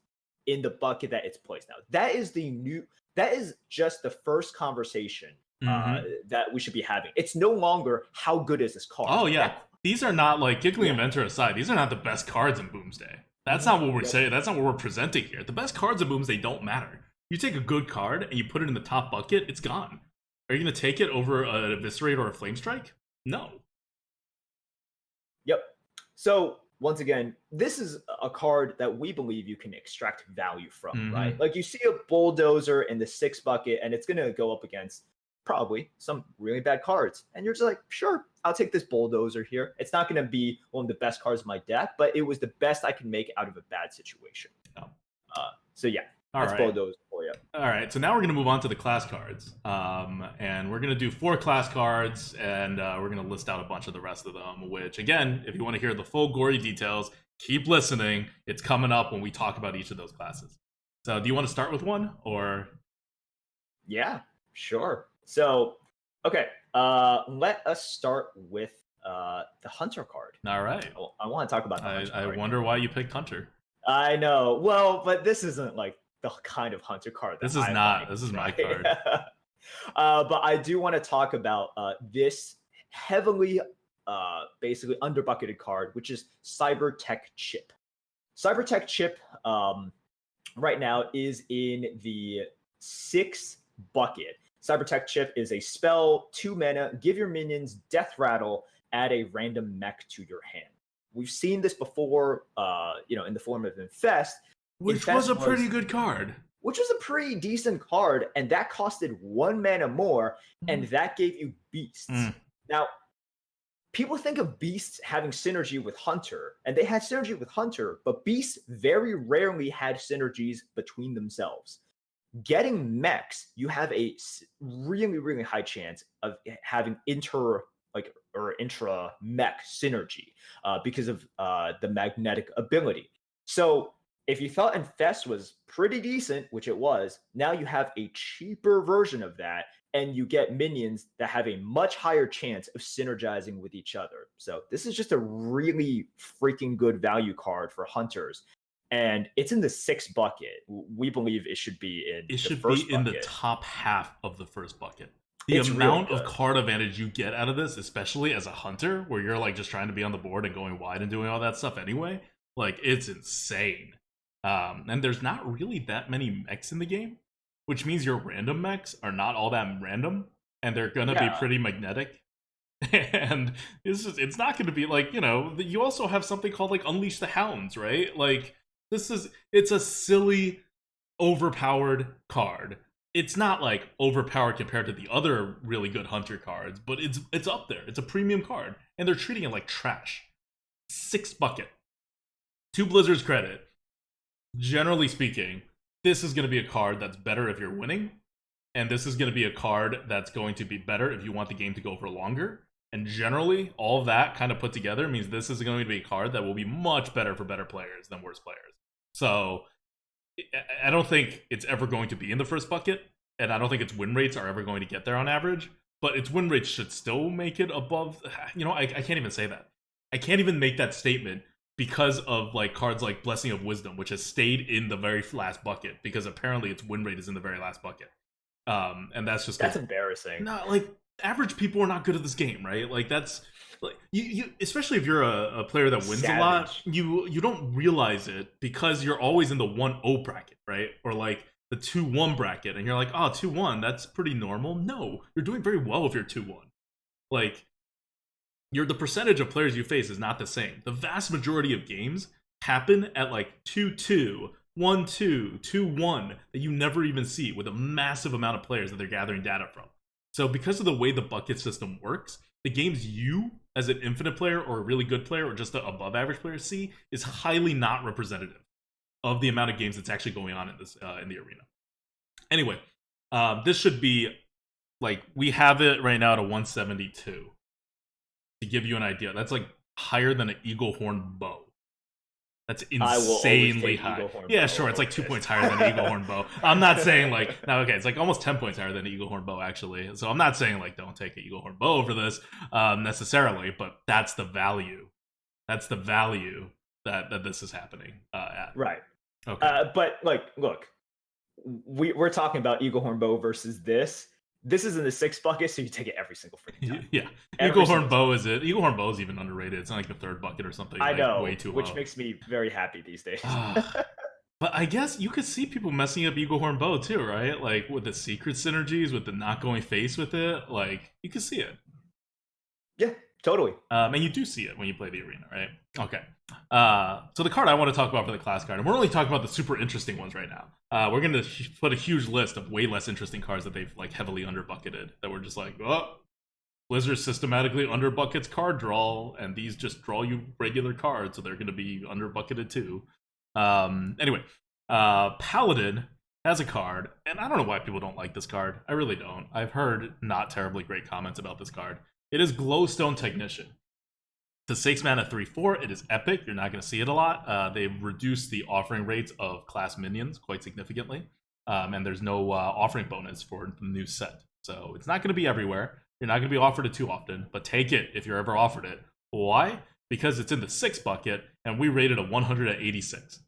B: in the bucket that it's placed now? That is just the first conversation that we should be having. It's no longer how good is this card.
A: Oh yeah, these are not like Giggling Inventor aside. These are not the best cards in Boomsday. That's not what we're saying. That's not what we're presenting here. The best cards in Boomsday don't matter. You take a good card and you put it in the top bucket, it's gone. Are you going to take it over an Eviscerate or a Flame Strike? No.
B: Yep. So once again, this is a card that we believe you can extract value from, right? Like you see a Bulldozer in the 6 bucket, and it's going to go up against probably some really bad cards. And you're just like, sure, I'll take this Bulldozer here. It's not going to be one of the best cards in my deck, but it was the best I can make out of a bad situation.
A: Oh.
B: So yeah, that's Bulldozer for you.
A: All right, so now we're going to move on to the class cards. And we're going to do 4 class cards, and we're going to list out a bunch of the rest of them, which, again, if you want to hear the full gory details, keep listening. It's coming up when we talk about each of those classes. So do you want to start with one, or?
B: Yeah, sure. So, okay, let us start with the Hunter card.
A: All right.
B: I want to talk about the Hunter card.
A: I wonder why you picked Hunter.
B: I know. Well, but this isn't like the kind of Hunter card.
A: This is not. This is my card.
B: But I do want to talk about this heavily, basically underbucketed card, which is Cybertek Chip. Cybertek Chip right now is in the 6 bucket. Cybertek Chip is a spell, 2 mana, give your minions Death Rattle, add a random mech to your hand. We've seen this before, in the form of Infest.
A: Which was a pretty good card.
B: Which was a pretty decent card, and that costed 1 mana more, and that gave you Beasts. Now, people think of Beasts having synergy with Hunter, and they had synergy with Hunter, but Beasts very rarely had synergies between themselves. Getting mechs, you have a really, really high chance of having intra mech synergy because of the magnetic ability. So if you thought Infest was pretty decent, which it was, now you have a cheaper version of that, and you get minions that have a much higher chance of synergizing with each other. So this is just a really freaking good value card for Hunters. And it's in the 6 bucket. We believe it should be in the first bucket.
A: In the top half of the first bucket. The amount of card advantage you get out of this, especially as a Hunter, where you're like just trying to be on the board and going wide and doing all that stuff anyway, like it's insane. And there's not really that many mechs in the game, which means your random mechs are not all that random, and they're gonna be pretty magnetic. And it's not gonna be like, you also have something called like Unleash the Hounds, right? Like it's a silly, overpowered card. It's not like overpowered compared to the other really good Hunter cards, but it's up there. It's a premium card, and they're treating it like trash. 6 bucket. 2 Blizzard's credit. Generally speaking, this is going to be a card that's better if you're winning, and this is going to be a card that's going to be better if you want the game to go for longer. And generally, all of that kind of put together means this is going to be a card that will be much better for better players than worse players. So I don't think it's ever going to be in the first bucket, and I don't think its win rates are ever going to get there on average, but its win rates should still make it above. I can't even say that. I can't even make that statement because of like cards like Blessing of Wisdom, which has stayed in the very last bucket because apparently its win rate is in the very last bucket. And that's
B: embarrassing.
A: No, like average people are not good at this game, right? Like that's like you especially if you're a player that wins a lot, you don't realize it because you're always in the 1-0 bracket, right? Or like the 2-1 bracket, and you're like, oh, 2-1, that's pretty normal. No, you're doing very well if you're 2-1. Like, the percentage of players you face is not the same. The vast majority of games happen at like 2-2, 1-2, 2-1 that you never even see, with a massive amount of players that they're gathering data from. So because of the way the bucket system works, the games you, as an infinite player or a really good player or just an above average player, see is highly not representative of the amount of games that's actually going on in this in the arena. Anyway, this should be like, we have it right now at a 172. To give you an idea, that's like higher than an eagle horn bow. That's insanely high. Yeah, sure, it's like 2 points higher than an eagle horn bow. I'm not saying like, no, okay, it's like almost 10 points higher than an eagle horn bow, actually. So I'm not saying like don't take an eagle horn bow over this necessarily, but that's the value. That's the value that this is happening at.
B: Right.
A: Okay.
B: But like, look, we're talking about eagle horn bow versus this. This is in the 6 bucket, so you take it every single freaking time.
A: Yeah, Eagle Horn Bow is it? Eagle Horn Bow is even underrated. It's not like the 3rd bucket or something.
B: I know,
A: way too
B: which
A: low.
B: Makes me very happy these days.
A: But I guess you could see people messing up Eagle Horn Bow too, right? Like with the secret synergies, with the not going face with it. Like you could see it.
B: Yeah, totally.
A: And you do see it when you play the arena, right? Okay. So the card I want to talk about for the class card, and we're only talking about the super interesting ones right now. We're going to put a huge list of way less interesting cards that they've like heavily underbucketed. That we're just like, oh, Blizzard systematically underbuckets card draw, and these just draw you regular cards, so they're going to be underbucketed too. Anyway, Paladin has a card, and I don't know why people don't like this card. I really don't. I've heard not terribly great comments about this card. It is Glowstone Technician. It's a 6 mana 3/4. It is epic. You're not going to see it a lot. They've reduced the offering rates of class minions quite significantly. And there's no offering bonus for the new set. So it's not going to be everywhere. You're not going to be offered it too often, but take it if you're ever offered it. Why? Because it's in the 6 bucket, and we rated a 186.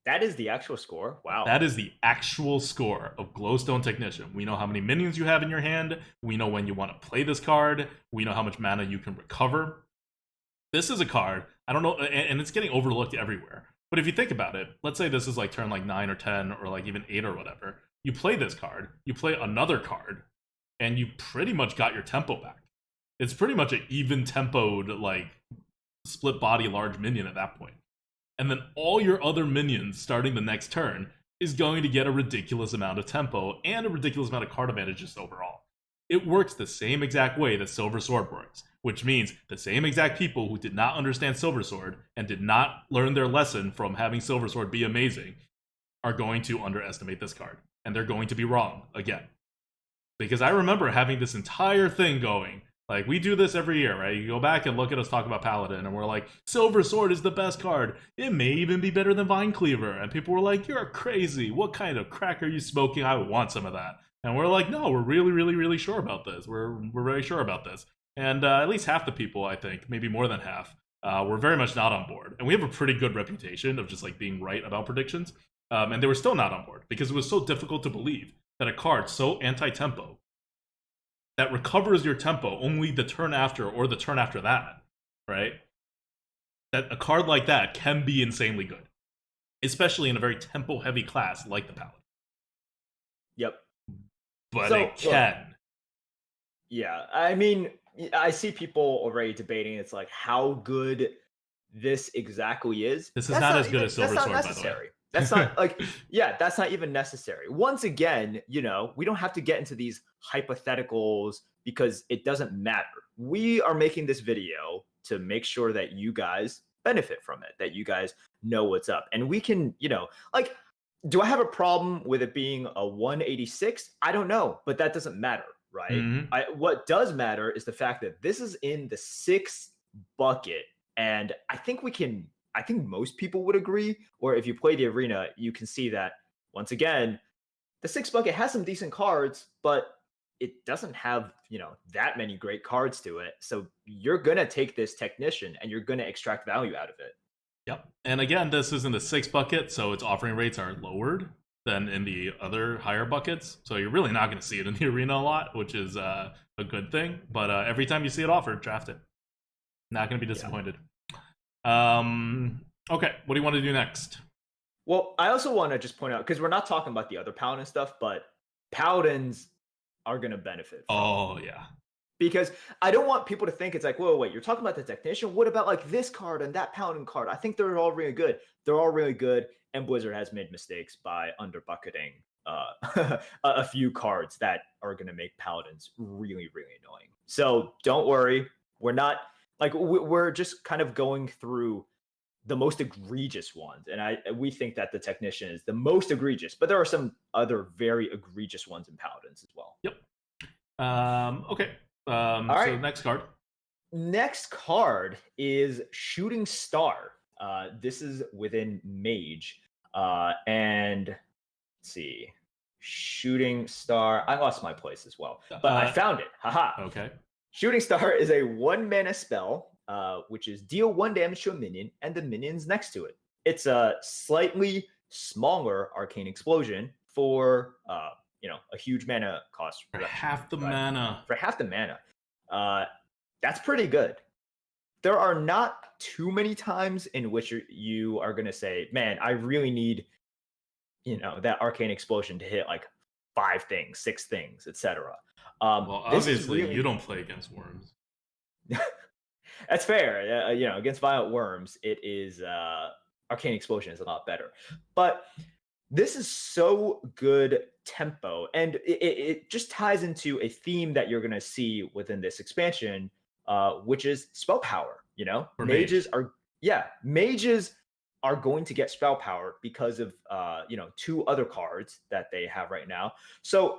B: That is the actual score? Wow.
A: That is the actual score of Glowstone Technician. We know how many minions you have in your hand. We know when you want to play this card. We know how much mana you can recover. This is a card, I don't know, and it's getting overlooked everywhere. But if you think about it, let's say this is like turn like 9 or 10 or like even 8 or whatever. You play this card, you play another card, and you pretty much got your tempo back. It's pretty much an even tempoed, like, split body large minion at that point. And then all your other minions starting the next turn is going to get a ridiculous amount of tempo and a ridiculous amount of card advantage just overall. It works the same exact way that Silver Sword works, which means the same exact people who did not understand Silver Sword and did not learn their lesson from having Silver Sword be amazing are going to underestimate this card. And they're going to be wrong again. Because I remember having this entire thing going. Like, we do this every year, right? You go back and look at us talk about Paladin, and we're like, Silver Sword is the best card. It may even be better than Vine Cleaver. And people were like, you're crazy. What kind of crack are you smoking? I want some of that. And we're like, no, we're really, really, really sure about this. We're very sure about this. And at least half the people, I think, maybe more than half, were very much not on board. And we have a pretty good reputation of just like being right about predictions. And they were still not on board because it was so difficult to believe that a card so anti-tempo that recovers your tempo only the turn after or the turn after that, right? That a card like that can be insanely good, especially in a very tempo-heavy class like the Paladin.
B: Yep.
A: But so, it can.
B: Look, yeah, I mean, I see people already debating. It's like how good this exactly is.
A: This is not as good as Silver Sword, by the way.
B: That's not like, yeah, that's not even necessary. Once again, you know, we don't have to get into these hypotheticals because it doesn't matter. We are making this video to make sure that you guys benefit from it, that you guys know what's up. And we can, you know, like, do I have a problem with it being a 186? I don't know, but that doesn't matter, right?
A: Mm-hmm.
B: What does matter is the fact that this is in the 6 bucket. And I think most people would agree, or if you play the arena, you can see that, once again, the 6 bucket has some decent cards, but it doesn't have, you know, that many great cards to it. So you're going to take this Technician and you're going to extract value out of it.
A: Yep. And again, this is in the 6 bucket, so its offering rates are lowered than in the other higher buckets. So you're really not going to see it in the arena a lot, which is a good thing. But every time you see it offered, draft it. Not going to be disappointed. Yeah. Okay, what do you want to do next?
B: Well, I also want to just point out, because we're not talking about the other paladin stuff, but paladins are going to benefit from it.
A: Oh yeah.
B: Because I don't want people to think it's like, whoa, wait, you're talking about the technician? What about like this card and that paladin card? I think they're all really good. They're all really good, and Blizzard has made mistakes by underbucketing a few cards that are going to make paladins really, really annoying. So don't worry, we're not like we're just kind of going through the most egregious ones, and we think that the technician is the most egregious, but there are some other very egregious ones in paladins as well.
A: Yep. Okay.
B: All right.
A: So next card.
B: Next card is Shooting Star. This is within Mage. And let's see. Shooting Star. I lost my place as well, but I found it. Haha.
A: Okay.
B: Shooting Star is a 1-mana spell, which is deal 1 damage to a minion and the minions next to it. It's a slightly smaller Arcane Explosion for a huge mana cost.
A: For half the mana.
B: For half the mana. That's pretty good. There are not too many times in which you are going to say, man, I really need, that Arcane Explosion to hit like 5 things, 6 things, etc.
A: Well, obviously, you don't play against worms.
B: That's fair. Against Violent Worms, it is Arcane Explosion is a lot better. But this is so good tempo, and it just ties into a theme that you're going to see within this expansion, which is spell power. Mages are going to get spell power because of 2 other cards that they have right now. So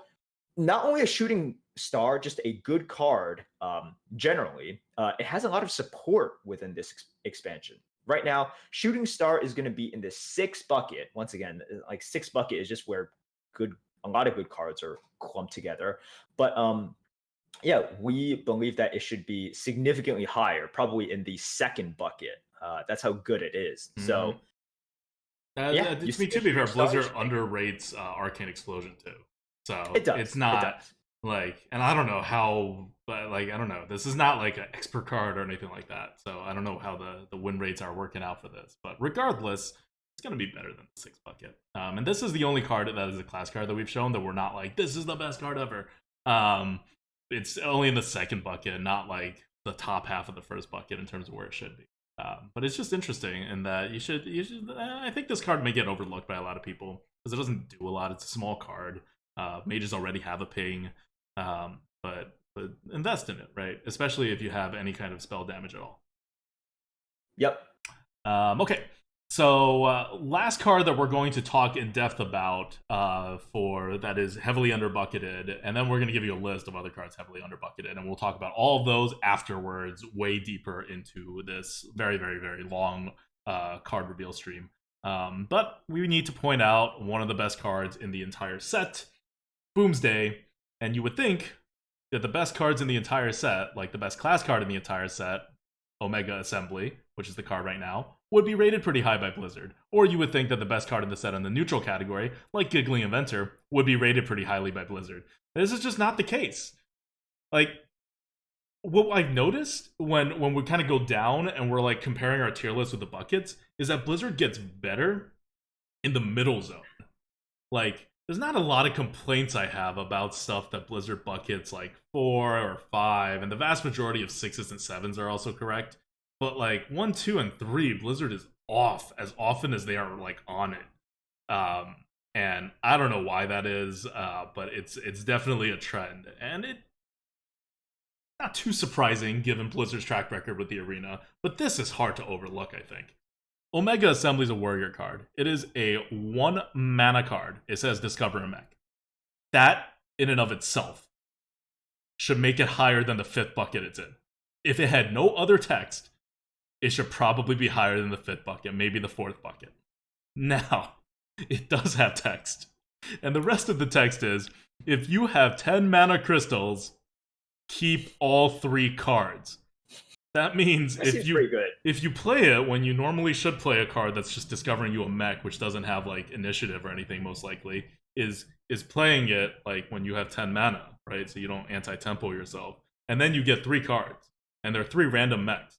B: not only a Shooting Star, just a good card generally, it has a lot of support within this expansion. Right now, Shooting Star is going to be in the 6 bucket. Once again, like 6 bucket is just where a lot of good cards are clumped together. But we believe that it should be significantly higher, probably in the 2nd bucket. That's how good it is.
A: Mm-hmm.
B: So,
A: to be fair, Blizzard underrates Arcane Explosion too. So it's not like, and I don't know how, but like, I don't know. This is not like an expert card or anything like that. So I don't know how the win rates are working out for this. But regardless, it's going to be better than the 6 bucket. And this is the only card that is a class card that we've shown that we're not like, this is the best card ever. It's only in the 2nd bucket, not like the top half of the 1st bucket in terms of where it should be. But it's just interesting in that you should. I think this card may get overlooked by a lot of people because it doesn't do a lot. It's a small card. Mages already have a ping, but invest in it, right? Especially if you have any kind of spell damage at all.
B: Yep.
A: Okay. So last card that we're going to talk in depth about for that is heavily underbucketed, and then we're going to give you a list of other cards heavily underbucketed, and we'll talk about all of those afterwards, way deeper into this very, very, very long card reveal stream. But we need to point out one of the best cards in the entire set, Boomsday, and you would think that the best cards in the entire set, like the best class card in the entire set, Omega Assembly, which is the card right now, would be rated pretty high by Blizzard. Or you would think that the best card in the set in the neutral category, like Giggling Inventor, would be rated pretty highly by Blizzard. This is just not the case. Like, what I've noticed when we kind of go down and we're like comparing our tier list with the buckets is that Blizzard gets better in the middle zone. Like, there's not a lot of complaints I have about stuff that Blizzard buckets like 4 or 5, and the vast majority of 6s and 7s are also correct. But like 1, 2, and 3, Blizzard is off as often as they are like on it. And I don't know why that is, but it's definitely a trend, and it not too surprising given Blizzard's track record with the arena. But this is hard to overlook, I think. Omega Assembly is a warrior card. It is a 1 mana card. It says Discover a Mech. That, in and of itself, should make it higher than the 5th bucket it's in. If it had no other text, it should probably be higher than the 5th bucket, maybe the 4th bucket. Now, it does have text. And the rest of the text is, if you have 10 mana crystals, keep all 3 cards. That means if you play it when you normally should play a card that's just discovering you a mech, which doesn't have like initiative or anything, most likely, is playing it like when you have 10 mana, right? So you don't anti-tempo yourself. And then you get 3 cards. And they're 3 random mechs.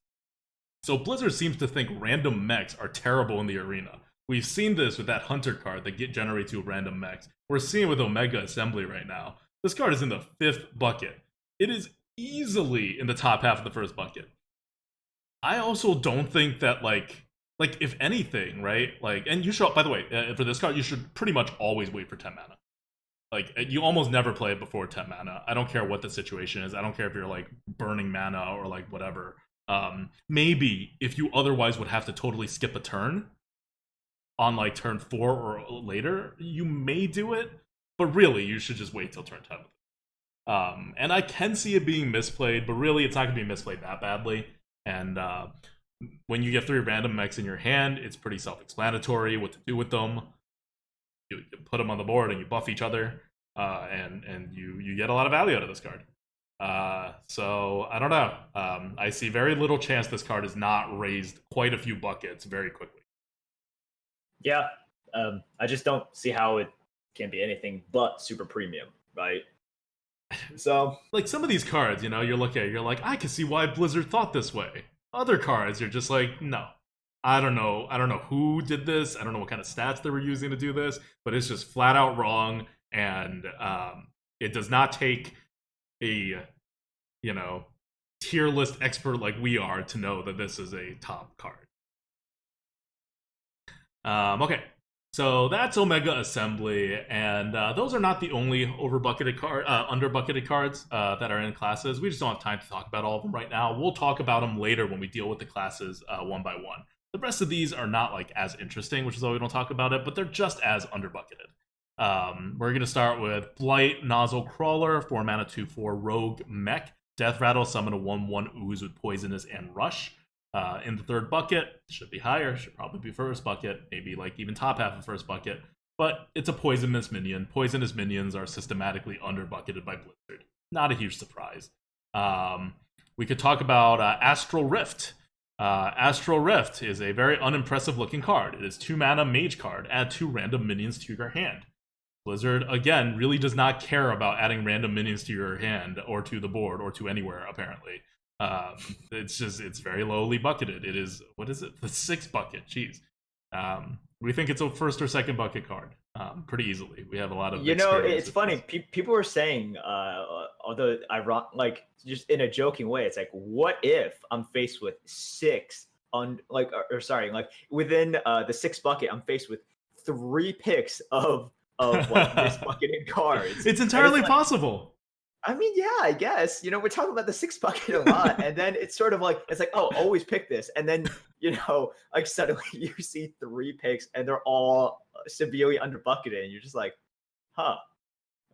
A: So Blizzard seems to think random mechs are terrible in the arena. We've seen this with that Hunter card that generates you random mechs. We're seeing it with Omega Assembly right now. This card is in the 5th bucket. It is easily in the top half of the first bucket. I also don't think that, like if anything, right? Like, and you should, by the way, for this card, you should pretty much always wait for 10 mana. Like, you almost never play it before 10 mana. I don't care what the situation is. I don't care if you're, like, burning mana or, like, whatever. Maybe if you otherwise would have to totally skip a turn on, like, turn 4 or later, you may do it. But really, you should just wait till turn 10. And I can see it being misplayed, but really, it's not going to be misplayed that badly. And when you get 3 random mechs in your hand, it's pretty self-explanatory what to do with them. You put them on the board and you buff each other, and you get a lot of value out of this card. So I don't know. I see very little chance this card is not raised quite a few buckets very quickly.
B: Yeah, I just don't see how it can be anything but super premium, right? So,
A: like, some of these cards, you know, you're looking at, you're like, I can see why Blizzard thought this way. Other cards, you're just like, no. I don't know who did this. I don't know what kind of stats they were using to do this, but it's just flat out wrong, and it does not take a, you know, tier list expert like we are to know that this is a top card. Okay, so that's Omega Assembly, and those are not the only under-bucketed cards that are in classes. We just don't have time to talk about all of them right now. We'll talk about them later when we deal with the classes one by one. The rest of these are not, like, as interesting, which is why we don't talk about it, but they're just as under-bucketed. We're going to start with Blight, Nozzle, Crawler, 4 mana, 2/4, Rogue, Mech, Death Rattle, summon a 1/1 Ooze with Poisonous and Rush. In the 3rd bucket, should be higher, should probably be 1st bucket, maybe, like, even top half of 1st bucket, but it's a poisonous minion. Poisonous minions are systematically under-bucketed by Blizzard. Not a huge surprise. We could talk about Astral Rift. Astral Rift is a very unimpressive looking card. It is 2 mana mage card. Add 2 random minions to your hand. Blizzard, again, really does not care about adding random minions to your hand or to the board or to anywhere, apparently. It's very lowly bucketed. It is, what is it? The 6th bucket. Jeez. We think it's a 1st or 2nd bucket card pretty easily. We have a lot of
B: it's funny. People were saying, although like, just in a joking way, it's like, what if I'm faced with 6 on, like, like, within the 6th bucket, I'm faced with 3 picks of like misbucketed cards.
A: It's entirely possible.
B: I mean, yeah, I guess, you know, we're talking about the 6th bucket a lot, and then it's sort of like, it's like, oh, always pick this, and then, you know, like, suddenly you see 3 picks and they're all severely under bucketed, and you're just like, huh,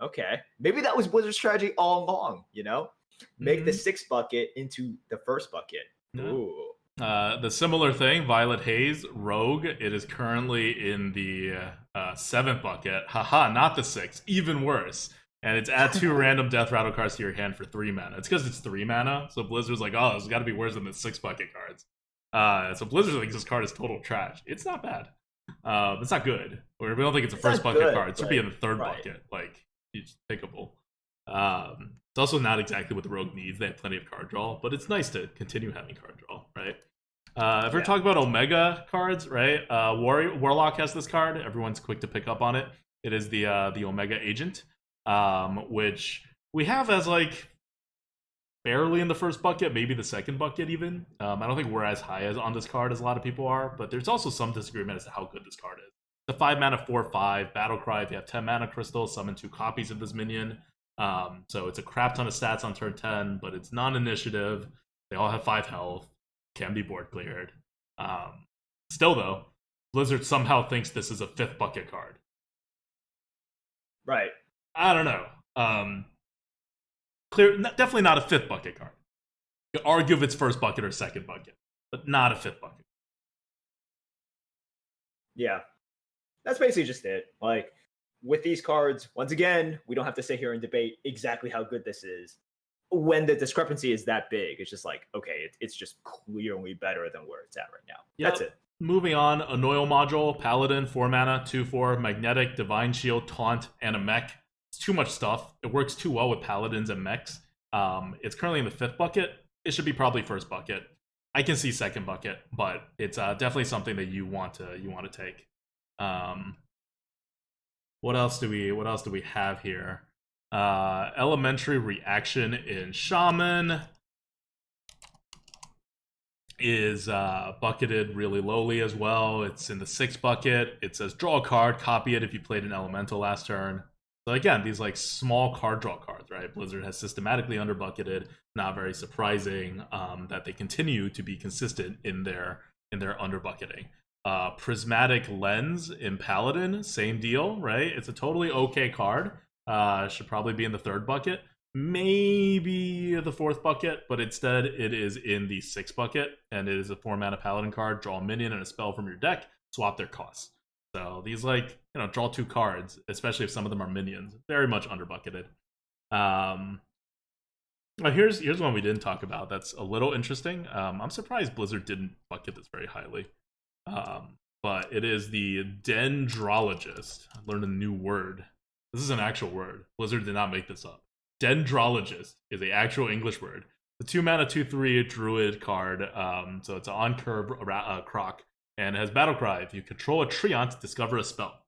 B: okay, maybe that was Blizzard's strategy all along, you know, make the 6th bucket into the 1st bucket. Ooh.
A: The similar thing, Violet Haze, Rogue, it is currently in the 7th bucket. Haha, not the 6th, even worse. And it's add 2 random Death Rattle cards to your hand for 3 mana. It's because it's 3 mana, so Blizzard's like, oh, this has got to be worse than the 6 bucket cards. So Blizzard thinks this card is total trash. It's not bad. It's not good. We don't think it's a 1st bucket card. It should be in the 3rd bucket. Like, it's pickable. It's also not exactly what the Rogue needs. They have plenty of card draw, but it's nice to continue having card draw, right? If we're talking about Omega cards, right? Warlock has this card. Everyone's quick to pick up on it. It is the Omega Agent, which we have as, like, barely in the 1st bucket, maybe the 2nd bucket even. I don't think we're as high as on this card as a lot of people are, but there's also some disagreement as to how good this card is. The 5 mana 4/5 battle cry. If you have 10 mana crystals, summon 2 copies of this minion. So it's a crap ton of stats on turn 10, but it's non-initiative. They all have 5 health. Can be board cleared. Still, though, Blizzard somehow thinks this is a 5th bucket card.
B: Right.
A: I don't know. Definitely not a 5th bucket card. You could argue if it's 1st bucket or 2nd bucket, but not a 5th bucket.
B: Yeah. That's basically just it. Like, with these cards, once again, we don't have to sit here and debate exactly how good this is. When the discrepancy is that big, it's just like, okay, it's just clearly better than where it's at right now. Yep. That's it.
A: Moving on, Annoyal Module, Paladin, 4 mana, 2/4, Magnetic, Divine Shield, Taunt, and a Mech. It's too much stuff. It works too well with Paladins and Mechs. It's currently in the 5th bucket. It should be probably 1st bucket. I can see 2nd bucket, but it's definitely something that you want to take. What else do we have here? Elementary Reaction in Shaman is bucketed really lowly as well. It's in the 6 bucket. It says draw a card, copy it if you played an elemental last turn. So again, these like small card draw cards, right? Blizzard has systematically underbucketed. Not very surprising that they continue to be consistent in their underbucketing. Prismatic Lens in Paladin, same deal, right? It's a totally okay card. Should probably be in the 3rd bucket, maybe the 4th bucket, but instead it is in the 6th bucket, and it is a 4-mana Paladin card. Draw a minion and a spell from your deck, swap their costs. So these, like, draw 2 cards, especially if some of them are minions. Very much underbucketed. Here's one we didn't talk about that's a little interesting. I'm surprised Blizzard didn't bucket this very highly. But it is the Dendrologist. I learned a new word. This is an actual word. Blizzard did not make this up. Dendrologist is an actual English word. The 2-mana 2/3 druid card. So it's an on-curve croc and it has battle cry. If you control a Treant, discover a spell.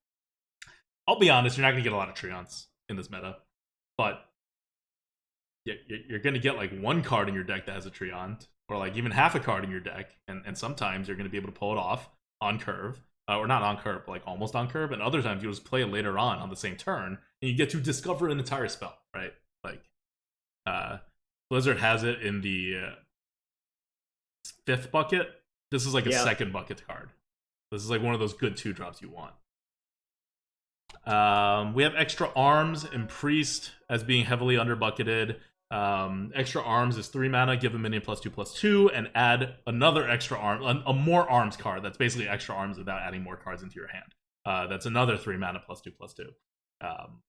A: I'll be honest, you're not going to get a lot of Treants in this meta, but you're going to get like 1 card in your deck that has a Treant, or like even half a card in your deck, and sometimes you're going to be able to pull it off on curve, or not on curve, but like almost on curve, and other times you'll just play it later on the same turn, and you get to discover an entire spell, right? Like, Blizzard has it in the 5th bucket. This is like a 2nd bucket card. This is like one of those good 2-drops you want. We have Extra Arms and Priest as being heavily underbucketed. Extra Arms is 3 mana, give a minion +2/+2, and add another extra arm, a more arms card. That's basically extra arms without adding more cards into your hand. That's another 3 mana +2/+2.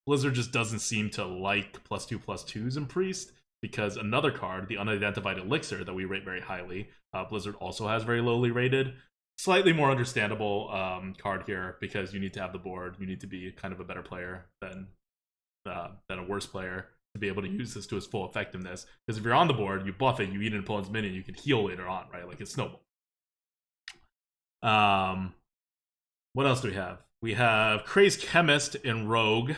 A: Blizzard just doesn't seem to like +2/+2s in Priest, because another card, the Unidentified Elixir, that we rate very highly, Blizzard also has very lowly rated. Slightly more understandable card here, because you need to have the board. You need to be kind of a better player than a worse player to be able to use this to its full effectiveness. Because if you're on the board, you buff it, you eat an opponent's minion, you can heal later on, right? Like, it's snowball. What else do we have? We have Crazed Chemist in Rogue.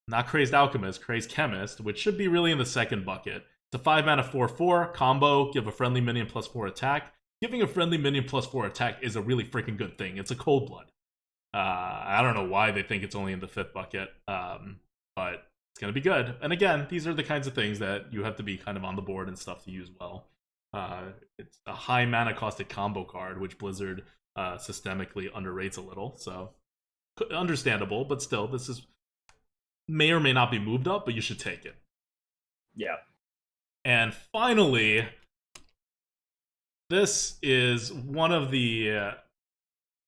A: Not Crazed Alchemist, Crazed Chemist, which should be really in the 2nd bucket. It's a 5 mana 4/4 combo. Give a friendly minion +4 attack. Giving a friendly minion +4 attack is a really freaking good thing. It's a cold blood. I don't know why they think it's only in the 5th bucket, but it's going to be good. And again, these are the kinds of things that you have to be kind of on the board and stuff to use well. It's a high mana costed combo card, which Blizzard systemically underrates a little. So understandable, but still, this is may or may not be moved up, but you should take it.
B: Yeah.
A: And finally, this is one of the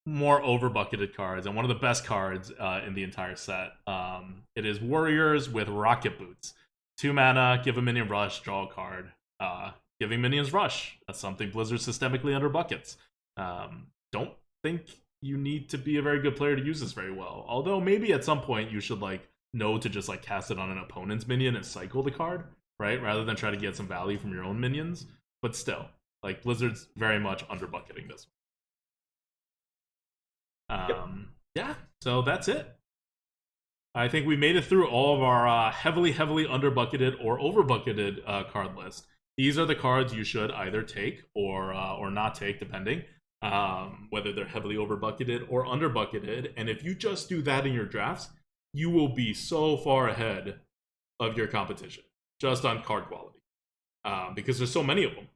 A: more overbucketed cards and one of the best cards in the entire set. It is Warriors with Rocket Boots. 2 mana, give a minion rush, draw a card. Giving minions rush. That's something Blizzard systemically underbuckets. Don't think you need to be a very good player to use this very well. Although maybe at some point you should like know to just like cast it on an opponent's minion and cycle the card, right? Rather than try to get some value from your own minions. But still, like, Blizzard's very much underbucketing this one. Yeah, so that's it. I think we made it through all of our heavily underbucketed or overbucketed card list. These are the cards you should either take or not take, depending whether they're heavily overbucketed or underbucketed. And if you just do that in your drafts, you will be so far ahead of your competition just on card quality, because there's so many of them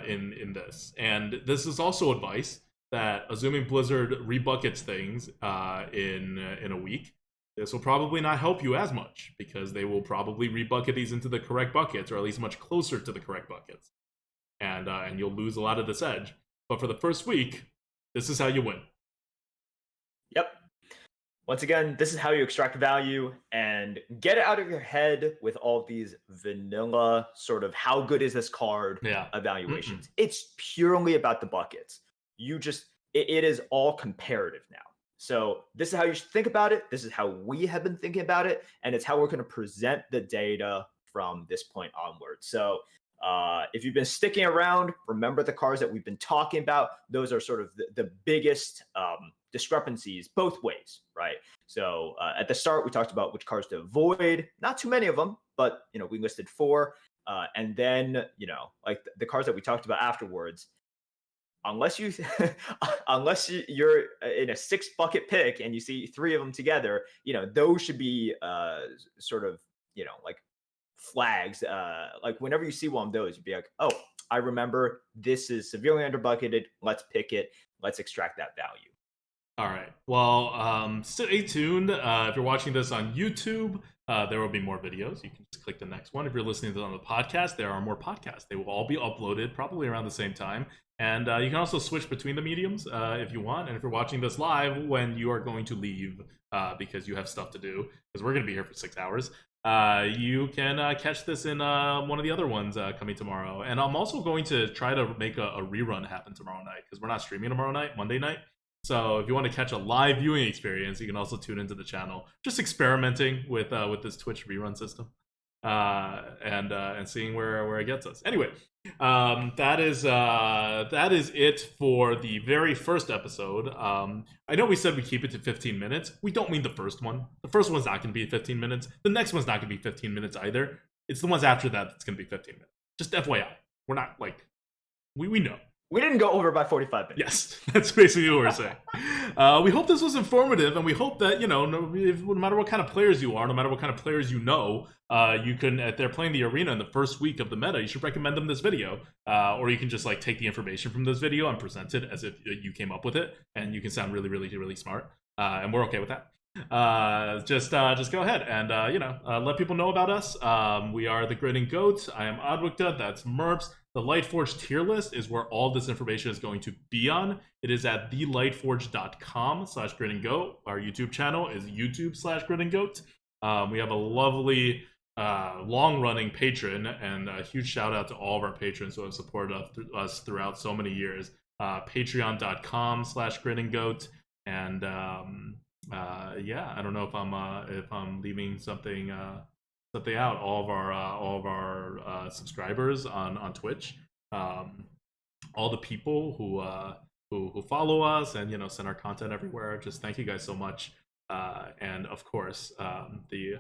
A: in this. And this is also advice that, assuming Blizzard rebuckets things in a week, this will probably not help you as much, because they will probably rebucket these into the correct buckets, or at least much closer to the correct buckets, and you'll lose a lot of this edge. But for the first week, this is how you win.
B: Yep. Once again, this is how you extract value and get it out of your head with all these vanilla sort of how good is this card evaluations. It's purely about the buckets. It is all comparative now. So this is how you should think about it. This is how we have been thinking about it. And it's how we're going to present the data from this point onward. So If you've been sticking around, remember the cards that we've been talking about. Those are sort of the biggest discrepancies both ways, right? So at the start, we talked about which cards to avoid. Not too many of them, but we listed 4. And then like the cards that we talked about afterwards. Unless you're in a 6 bucket pick and you see 3 of them together, those should be sort of like flags. Like whenever you see one of those, you'd be like, oh, I remember this is severely underbucketed. Let's pick it. Let's extract that value.
A: All right. Well, stay tuned. If you're watching this on YouTube, there will be more videos. You can just click the next one. If you're listening to it on the podcast, there are more podcasts. They will all be uploaded probably around the same time. And you can also switch between the mediums if you want. And if you're watching this live when you are going to leave because you have stuff to do, because we're going to be here for 6 hours, you can catch this in one of the other ones coming tomorrow. And I'm also going to try to make a rerun happen tomorrow night because we're not streaming tomorrow night, Monday night. So if you want to catch a live viewing experience, you can also tune into the channel. Just experimenting with this Twitch rerun system and seeing where it gets us. Anyway, that is it for the very first episode. I know we said we keep it to 15 minutes. We don't mean the first one. The first one's not going to be 15 minutes. The next one's not going to be 15 minutes either. It's the ones after that that's going to be 15 minutes. Just FYI. We're not like we know.
B: We didn't go over by 45 minutes.
A: Yes, that's basically what we're saying. We hope this was informative, and we hope that, no matter what kind of players you are, no matter what kind of players you can, if they're playing the arena in the first week of the meta, you should recommend them this video. Or you can just take the information from this video and present it as if you came up with it, and you can sound really, really, really smart. And we're okay with that. Just go ahead and let people know about us. We are the Grinning Goat. I am Adwikta. That's Merps. The Lightforge tier list is where all this information is going to be on. It is at thelightforge.com/grinninggoat. Our YouTube channel is youtube/grinninggoat. We have a lovely long-running patron, and a huge shout out to all of our patrons who have supported us throughout so many years. Patreon.com/grinninggoat. And I don't know if I'm leaving something out. All of our subscribers on Twitch, all the people who follow us and send our content everywhere. Just thank you guys so much. And of course, the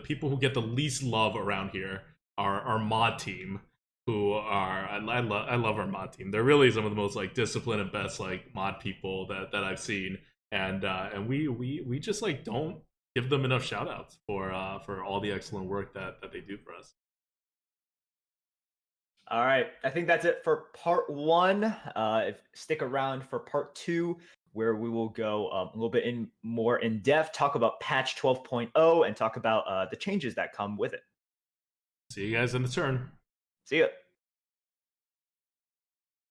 A: people who get the least love around here are our mod team. Who are I love our mod team. They're really some of the most disciplined and best mod people that I've seen. And we just don't give them enough shout outs for all the excellent work that they do for us.
B: All right, I think that's it for part 1. Stick around for part 2, where we will go a little bit more in depth, talk about patch 12.0, and talk about the changes that come with it.
A: See you guys in the turn.
B: See ya.